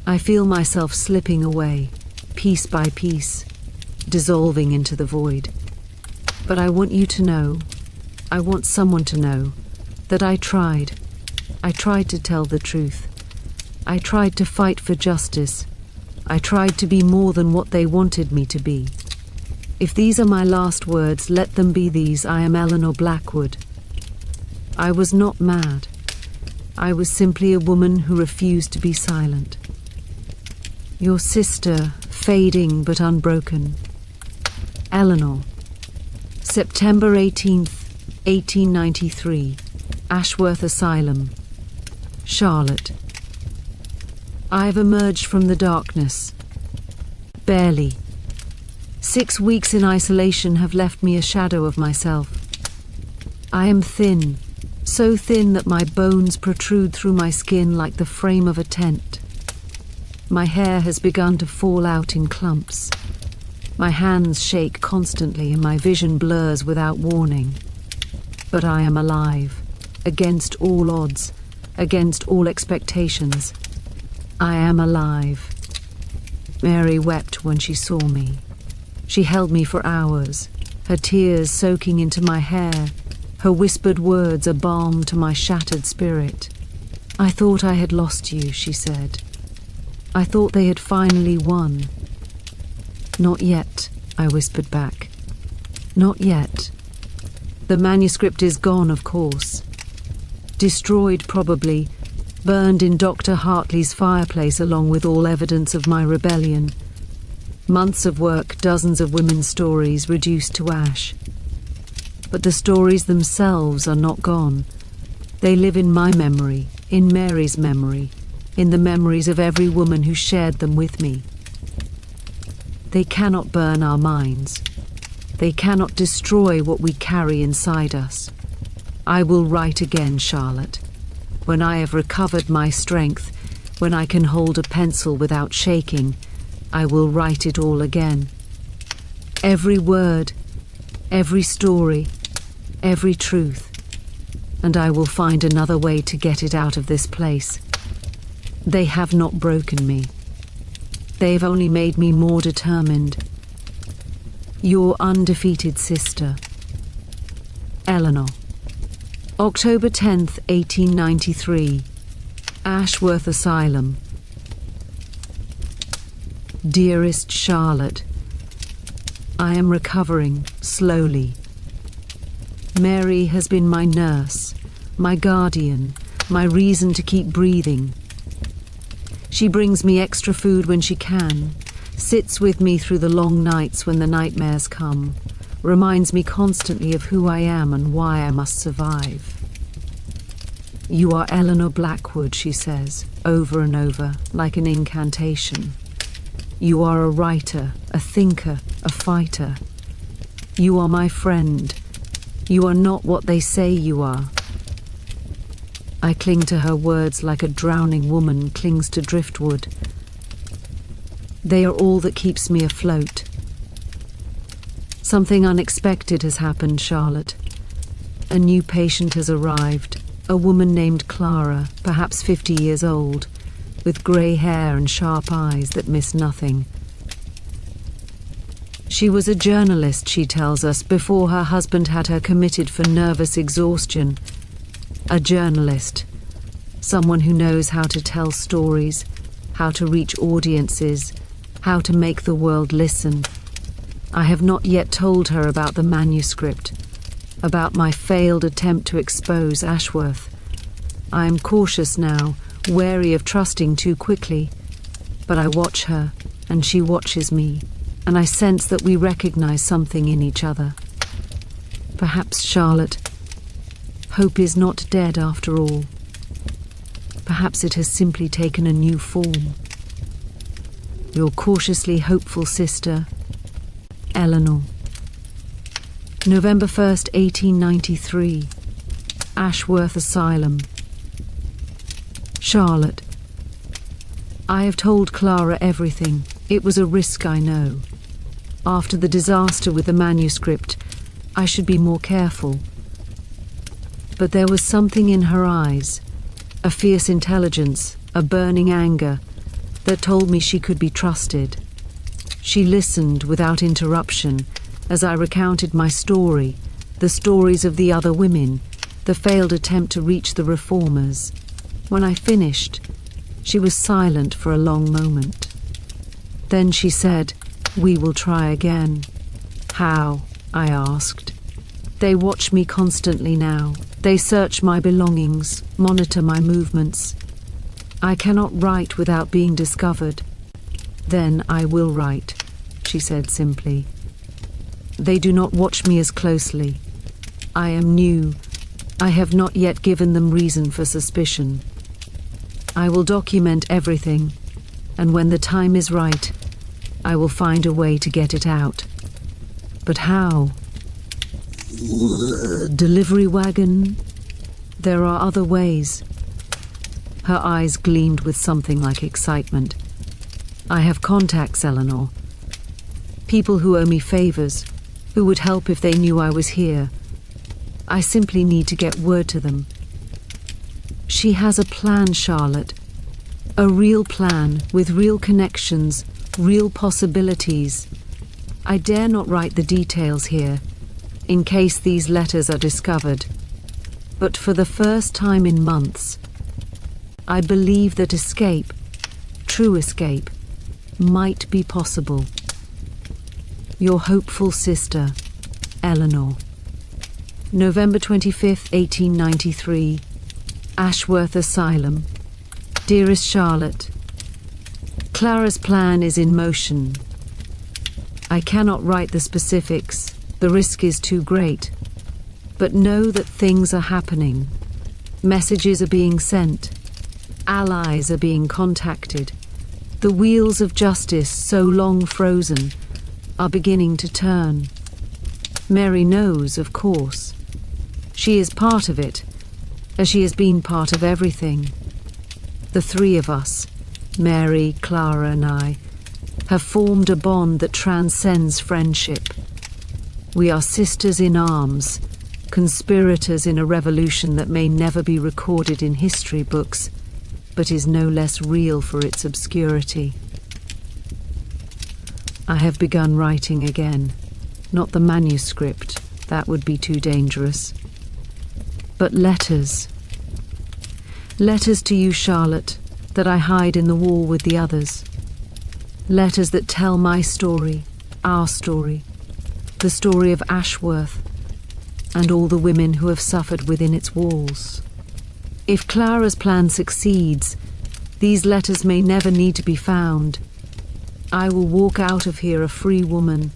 I feel myself slipping away, piece by piece, dissolving into the void. But I want you to know, I want someone to know, that I tried. I tried to tell the truth. I tried to fight for justice. I tried to be more than what they wanted me to be. If these are my last words, let them be these: I am Eleanor Blackwood. I was not mad. I was simply a woman who refused to be silent. Your sister, fading but unbroken. Eleanor. September 18th, 1893. Ashworth Asylum. Charlotte. I have emerged from the darkness. Barely. 6 weeks in isolation have left me a shadow of myself. I am thin, so thin that my bones protrude through my skin like the frame of a tent. My hair has begun to fall out in clumps. My hands shake constantly and my vision blurs without warning. But I am alive, against all odds, against all expectations. I am alive. Mary wept when she saw me. She held me for hours, her tears soaking into my hair, her whispered words a balm to my shattered spirit. "I thought I had lost you," she said. "I thought they had finally won." "Not yet," I whispered back. "Not yet. The manuscript is gone, of course. Destroyed, probably, burned in Dr. Hartley's fireplace along with all evidence of my rebellion. Months of work, dozens of women's stories reduced to ash. But the stories themselves are not gone. They live in my memory, in Mary's memory, in the memories of every woman who shared them with me. They cannot burn our minds. They cannot destroy what we carry inside us. I will write again, Charlotte. When I have recovered my strength, when I can hold a pencil without shaking, I will write it all again. Every word, every story, every truth. And I will find another way to get it out of this place. They have not broken me. They've only made me more determined. Your undefeated sister, Eleanor. October 10th, 1893. Ashworth Asylum. Dearest Charlotte, I am recovering slowly. Mary has been my nurse, my guardian, my reason to keep breathing. She brings me extra food when she can, sits with me through the long nights when the nightmares come, reminds me constantly of who I am and why I must survive. "You are Eleanor Blackwood," she says, over and over, like an incantation. "You are a writer, a thinker, a fighter. You are my friend. You are not what they say you are." I cling to her words like a drowning woman clings to driftwood. They are all that keeps me afloat. Something unexpected has happened, Charlotte. A new patient has arrived, a woman named Clara, perhaps 50 years old, with grey hair and sharp eyes that miss nothing. She was a journalist, she tells us, before her husband had her committed for nervous exhaustion. A journalist, someone who knows how to tell stories, how to reach audiences, how to make the world listen. I have not yet told her about the manuscript, about my failed attempt to expose Ashworth. I am cautious now, wary of trusting too quickly, but I watch her, and she watches me, and I sense that we recognize something in each other. Perhaps, Charlotte, hope is not dead after all. Perhaps it has simply taken a new form. Your cautiously hopeful sister, Eleanor. November 1st, 1893. Ashworth Asylum. Charlotte. I have told Clara everything. It was a risk, I know. After the disaster with the manuscript, I should be more careful. But there was something in her eyes, a fierce intelligence, a burning anger, that told me she could be trusted. She listened without interruption as I recounted my story, the stories of the other women, the failed attempt to reach the reformers. When I finished, she was silent for a long moment. Then she said, "We will try again." "How?" I asked. "They watch me constantly now. They search my belongings, monitor my movements. I cannot write without being discovered." "Then I will write," she said simply. "They do not watch me as closely. I am new. I have not yet given them reason for suspicion. I will document everything, and when the time is right, I will find a way to get it out. But how? Delivery wagon? There are other ways." Her eyes gleamed with something like excitement. "I have contacts, Eleanor. People who owe me favors, who would help if they knew I was here. I simply need to get word to them." She has a plan, Charlotte. A real plan with real connections, real possibilities. I dare not write the details here, in case these letters are discovered. But for the first time in months, I believe that escape, true escape, might be possible. Your hopeful sister, Eleanor. November 25th, 1893. Ashworth Asylum. Dearest Charlotte, Clara's plan is in motion. I cannot write the specifics, the risk is too great. But know that things are happening. Messages are being sent. Allies are being contacted. The wheels of justice, so long frozen, are beginning to turn. Mary knows, of course. She is part of it, as she has been part of everything. The three of us, Mary, Clara, and I, have formed a bond that transcends friendship. We are sisters in arms, conspirators in a revolution that may never be recorded in history books, but is no less real for its obscurity. I have begun writing again, not the manuscript, that would be too dangerous, but letters. Letters to you, Charlotte, that I hide in the wall with the others. Letters that tell my story, our story, the story of Ashworth, and all the women who have suffered within its walls. If Clara's plan succeeds, these letters may never need to be found. I will walk out of here a free woman,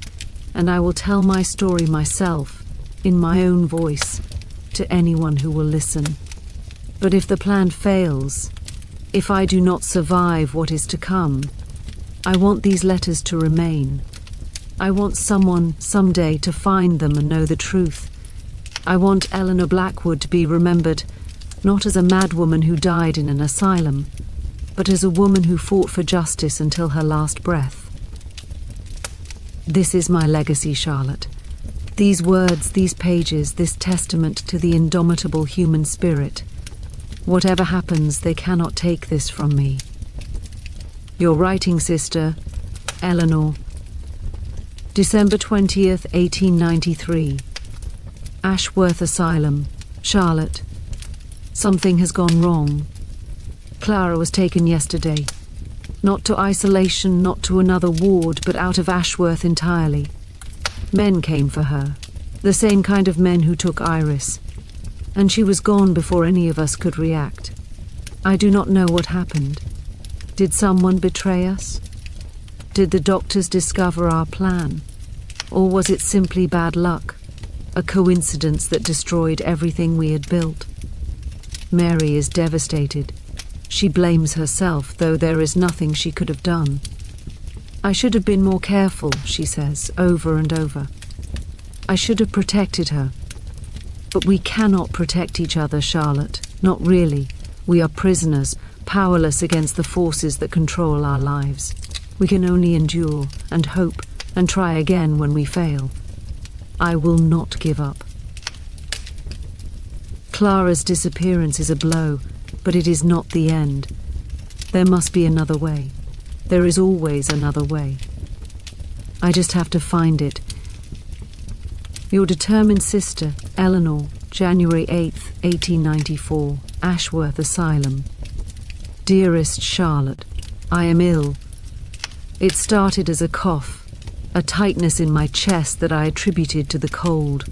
and I will tell my story myself, in my own voice, to anyone who will listen. But if the plan fails, if I do not survive what is to come, I want these letters to remain. I want someone someday to find them and know the truth. I want Eleanor Blackwood to be remembered not as a madwoman who died in an asylum, but as a woman who fought for justice until her last breath. This is my legacy, Charlotte. These words, these pages, this testament to the indomitable human spirit. Whatever happens, they cannot take this from me. Your writing sister, Eleanor. December 20th, 1893. Ashworth Asylum, Charlotte. Something has gone wrong. Clara was taken yesterday. Not to isolation, not to another ward, but out of Ashworth entirely. Men came for her, the same kind of men who took Iris, and she was gone before any of us could react. I do not know what happened. Did someone betray us? Did the doctors discover our plan? Or was it simply bad luck, a coincidence that destroyed everything we had built? Mary is devastated. She blames herself, though there is nothing she could have done. I should have been more careful, she says, over and over. I should have protected her. But we cannot protect each other, Charlotte. Not really. We are prisoners, powerless against the forces that control our lives. We can only endure and hope and try again when we fail. I will not give up. Clara's disappearance is a blow, but it is not the end. There must be another way. There is always another way. I just have to find it. Your determined sister, Eleanor, January 8th, 1894, Ashworth Asylum. Dearest Charlotte, I am ill. It started as a cough, a tightness in my chest that I attributed to the cold.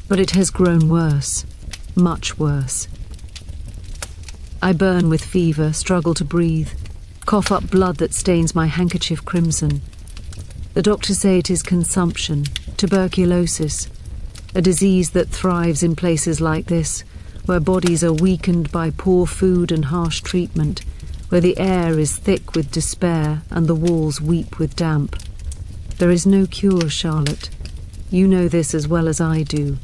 But it has grown worse, much worse. I burn with fever, struggle to breathe, cough up blood that stains my handkerchief crimson. The doctors say it is consumption, tuberculosis, a disease that thrives in places like this, where bodies are weakened by poor food and harsh treatment, where the air is thick with despair and the walls weep with damp. There is no cure, Charlotte. You know this as well as I do.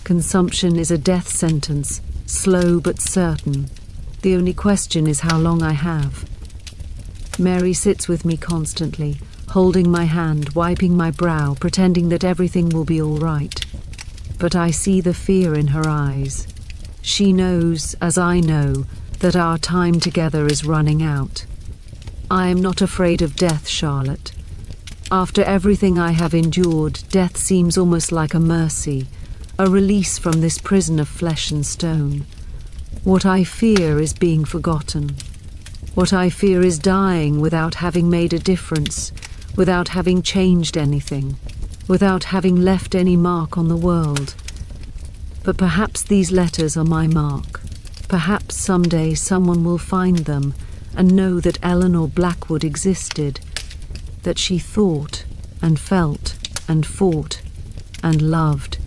Consumption is a death sentence, slow but certain. The only question is how long I have. Mary sits with me constantly, holding my hand, wiping my brow, pretending that everything will be all right. But I see the fear in her eyes. She knows, as I know, that our time together is running out. I am not afraid of death, Charlotte. After everything I have endured, death seems almost like a mercy, a release from this prison of flesh and stone. What I fear is being forgotten. What I fear is dying without having made a difference, without having changed anything, without having left any mark on the world. But perhaps these letters are my mark. Perhaps someday someone will find them and know that Eleanor Blackwood existed, that she thought and felt and fought and loved,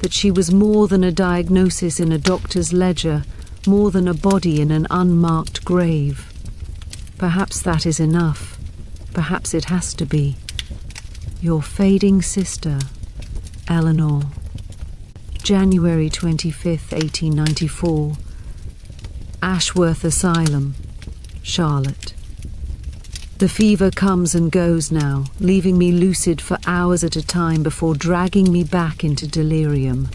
that she was more than a diagnosis in a doctor's ledger, more than a body in an unmarked grave. Perhaps that is enough. Perhaps it has to be. Your fading sister, Eleanor. January 25th, 1894. Ashworth Asylum, Charlotte. The fever comes and goes now, leaving me lucid for hours at a time before dragging me back into delirium.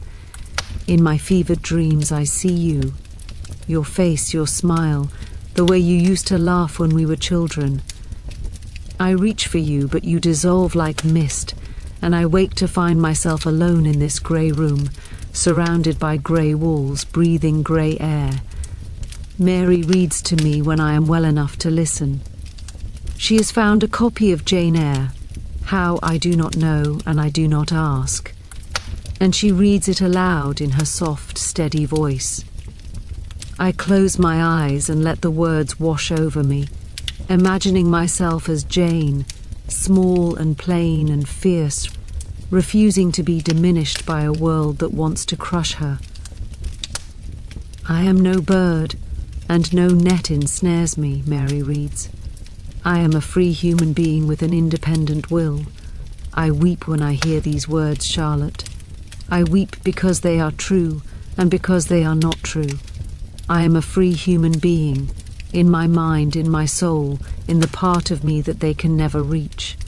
In my fevered dreams I see you. Your face, your smile, the way you used to laugh when we were children. I reach for you, but you dissolve like mist, and I wake to find myself alone in this grey room, surrounded by grey walls, breathing grey air. Mary reads to me when I am well enough to listen. She has found a copy of Jane Eyre. How, I do not know, and I do not ask. and she reads it aloud in her soft, steady voice. I close my eyes and let the words wash over me, imagining myself as Jane, small and plain and fierce, refusing to be diminished by a world that wants to crush her. I am no bird, and no net ensnares me, Mary reads. I am a free human being with an independent will. I weep when I hear these words, Charlotte. I weep because they are true, and because they are not true. I am a free human being, in my mind, in my soul, in the part of me that they can never reach.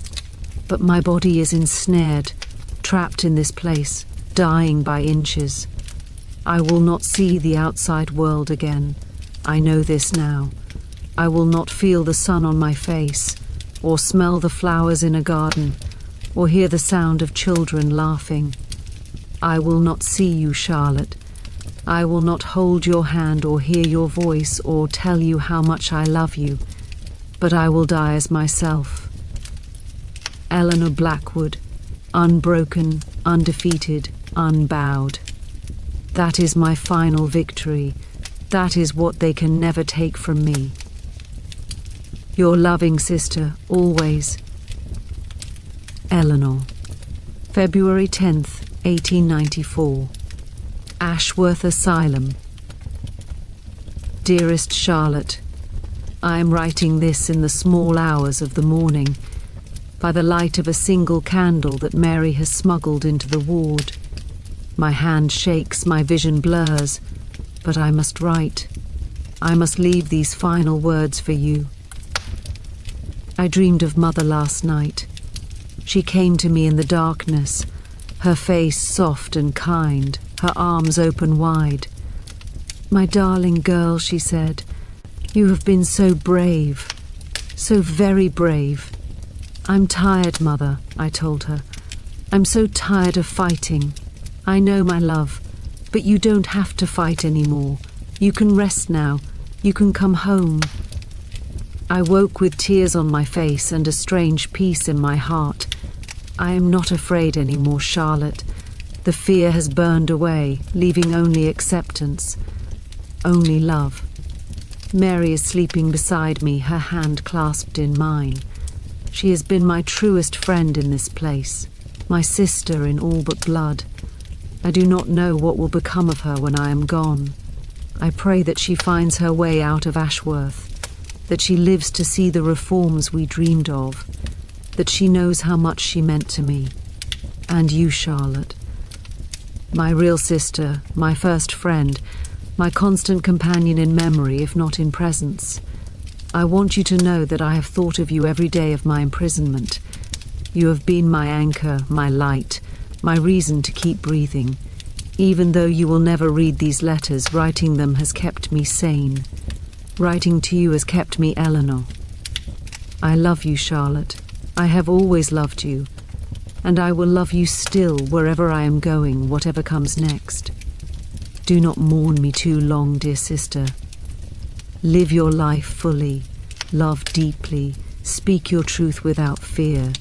But my body is ensnared, trapped in this place, dying by inches. I will not see the outside world again. I know this now. I will not feel the sun on my face, or smell the flowers in a garden, or hear the sound of children laughing. I will not see you, Charlotte. I will not hold your hand or hear your voice or tell you how much I love you, but I will die as myself. Eleanor Blackwood, unbroken, undefeated, unbowed. That is my final victory. That is what they can never take from me. Your loving sister, always, Eleanor. February 10th, 1894. Ashworth Asylum. Dearest Charlotte, I am writing this in the small hours of the morning, by the light of a single candle that Mary has smuggled into the ward. My hand shakes, my vision blurs, but I must write. I must leave these final words for you. I dreamed of Mother last night. She came to me in the darkness, her face soft and kind, her arms open wide. My darling girl, she said, you have been so brave, so very brave. I'm tired, Mother, I told her. I'm so tired of fighting. I know, my love, but you don't have to fight anymore. You can rest now. You can come home. I woke with tears on my face and a strange peace in my heart. I am not afraid anymore, Charlotte. The fear has burned away, leaving only acceptance, only love. Mary is sleeping beside me, her hand clasped in mine. She has been my truest friend in this place, my sister in all but blood. I do not know what will become of her when I am gone. I pray that she finds her way out of Ashworth, that she lives to see the reforms we dreamed of, that she knows how much she meant to me. And you, Charlotte, my real sister, my first friend, my constant companion in memory, if not in presence. I want you to know that I have thought of you every day of my imprisonment. You have been my anchor, my light, my reason to keep breathing. Even though you will never read these letters, writing them has kept me sane. Writing to you has kept me Eleanor. I love you, Charlotte. I have always loved you, and I will love you still wherever I am going, whatever comes next. Do not mourn me too long, dear sister. Live your life fully, love deeply, speak your truth without fear.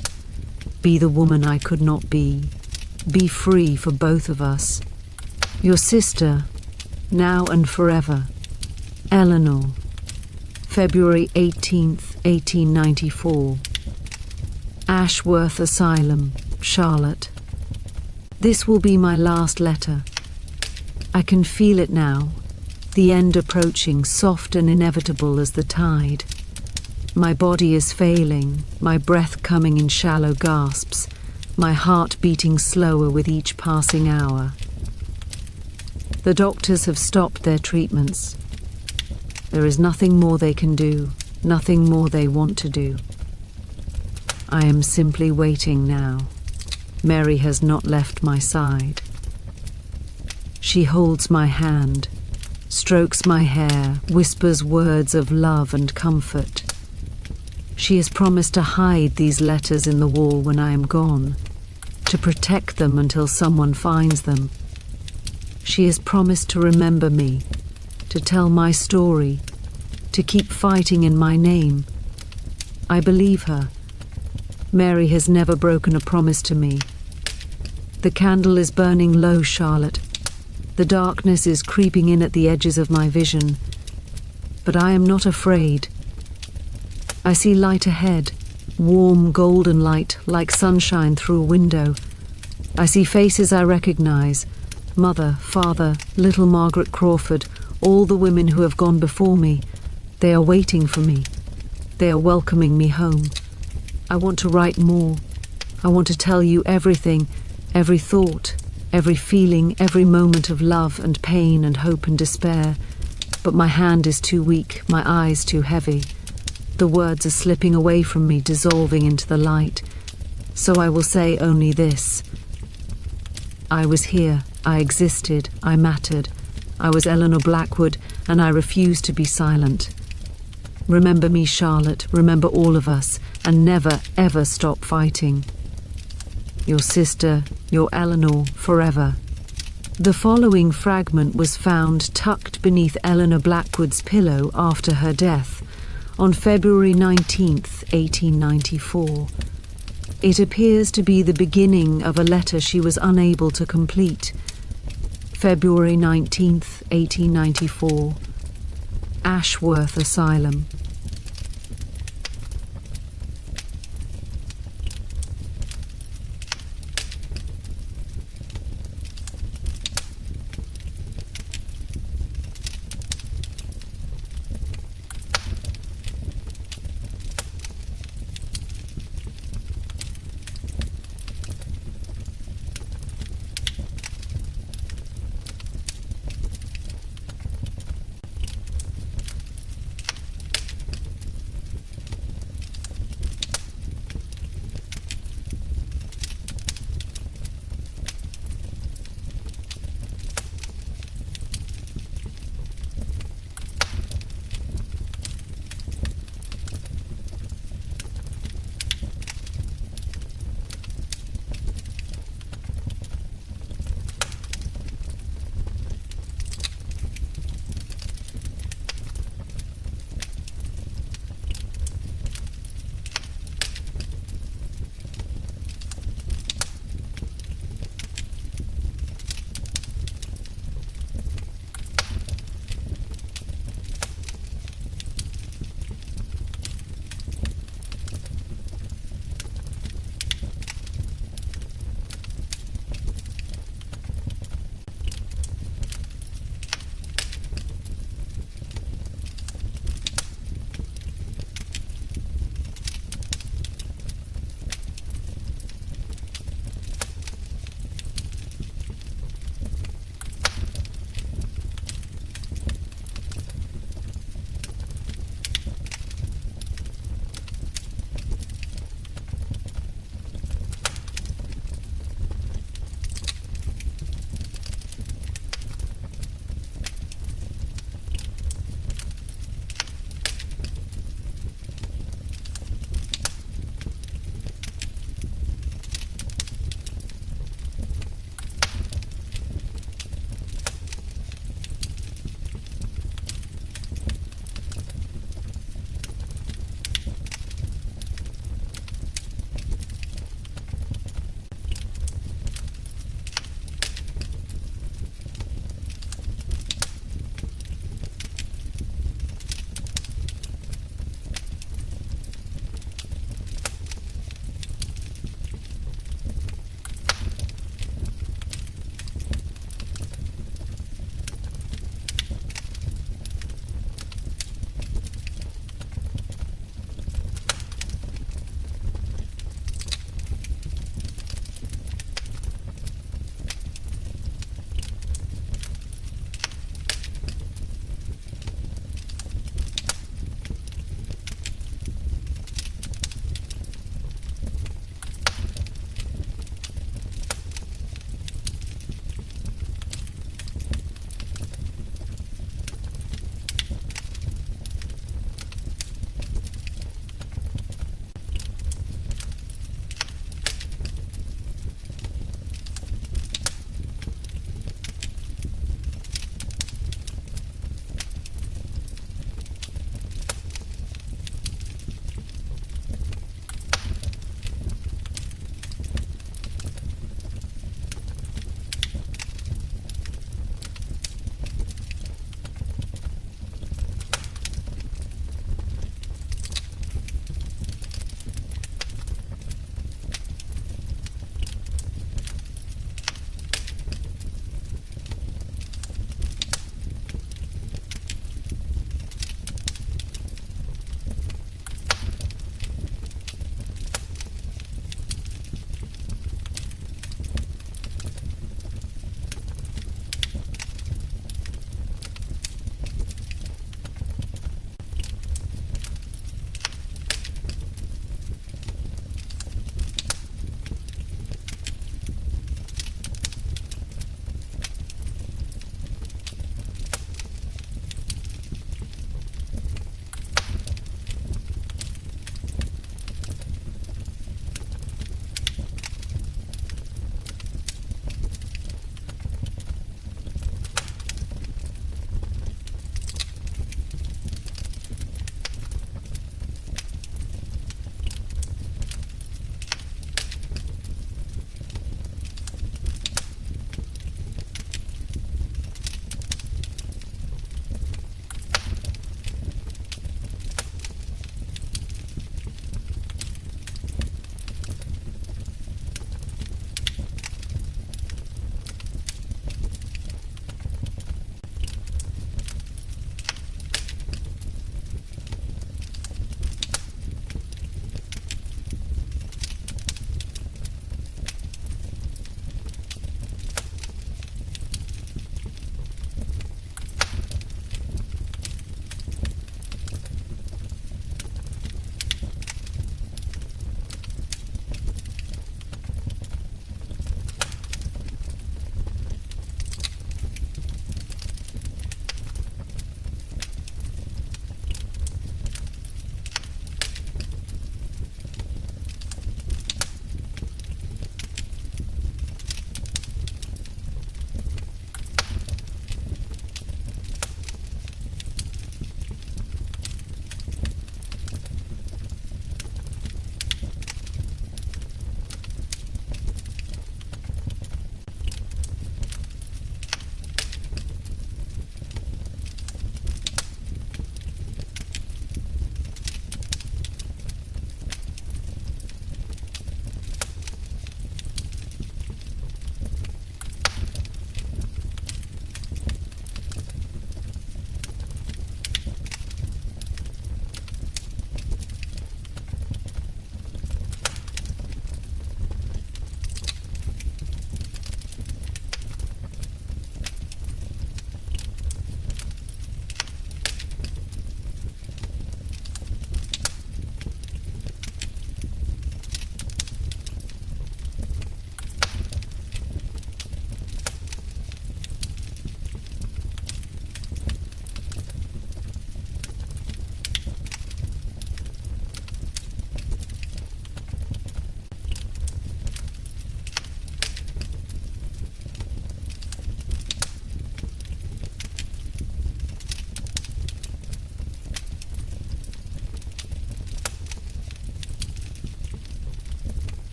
Be the woman I could not be. Be free for both of us. Your sister, now and forever, Eleanor. February 18th, 1894. Ashworth Asylum, Charlotte. This will be my last letter. I can feel it now, the end approaching, soft and inevitable as the tide. My body is failing, my breath coming in shallow gasps, my heart beating slower with each passing hour. The doctors have stopped their treatments. There is nothing more they can do, nothing more they want to do. I am simply waiting now. Mary has not left my side. She holds my hand, strokes my hair, whispers words of love and comfort. She has promised to hide these letters in the wall when I am gone, to protect them until someone finds them. She has promised to remember me, to tell my story, to keep fighting in my name. I believe her. Mary has never broken a promise to me. The candle is burning low, Charlotte. The darkness is creeping in at the edges of my vision. But I am not afraid. I see light ahead, warm golden light like sunshine through a window. I see faces I recognize. Mother, father, little Margaret Crawford, all the women who have gone before me. They are waiting for me. They are welcoming me home. I want to write more. I want to tell you everything, every thought, every feeling, every moment of love and pain and hope and despair. But my hand is too weak, my eyes too heavy. The words are slipping away from me, dissolving into the light. So I will say only this. I was here, I existed, I mattered. I was Eleanor Blackwood, and I refused to be silent. Remember me, Charlotte, remember all of us, and never, ever stop fighting. Your sister, your Eleanor, forever. The following fragment was found tucked beneath Eleanor Blackwood's pillow after her death, on February 19th, 1894. It appears to be the beginning of a letter she was unable to complete. February 19th, 1894. Ashworth Asylum.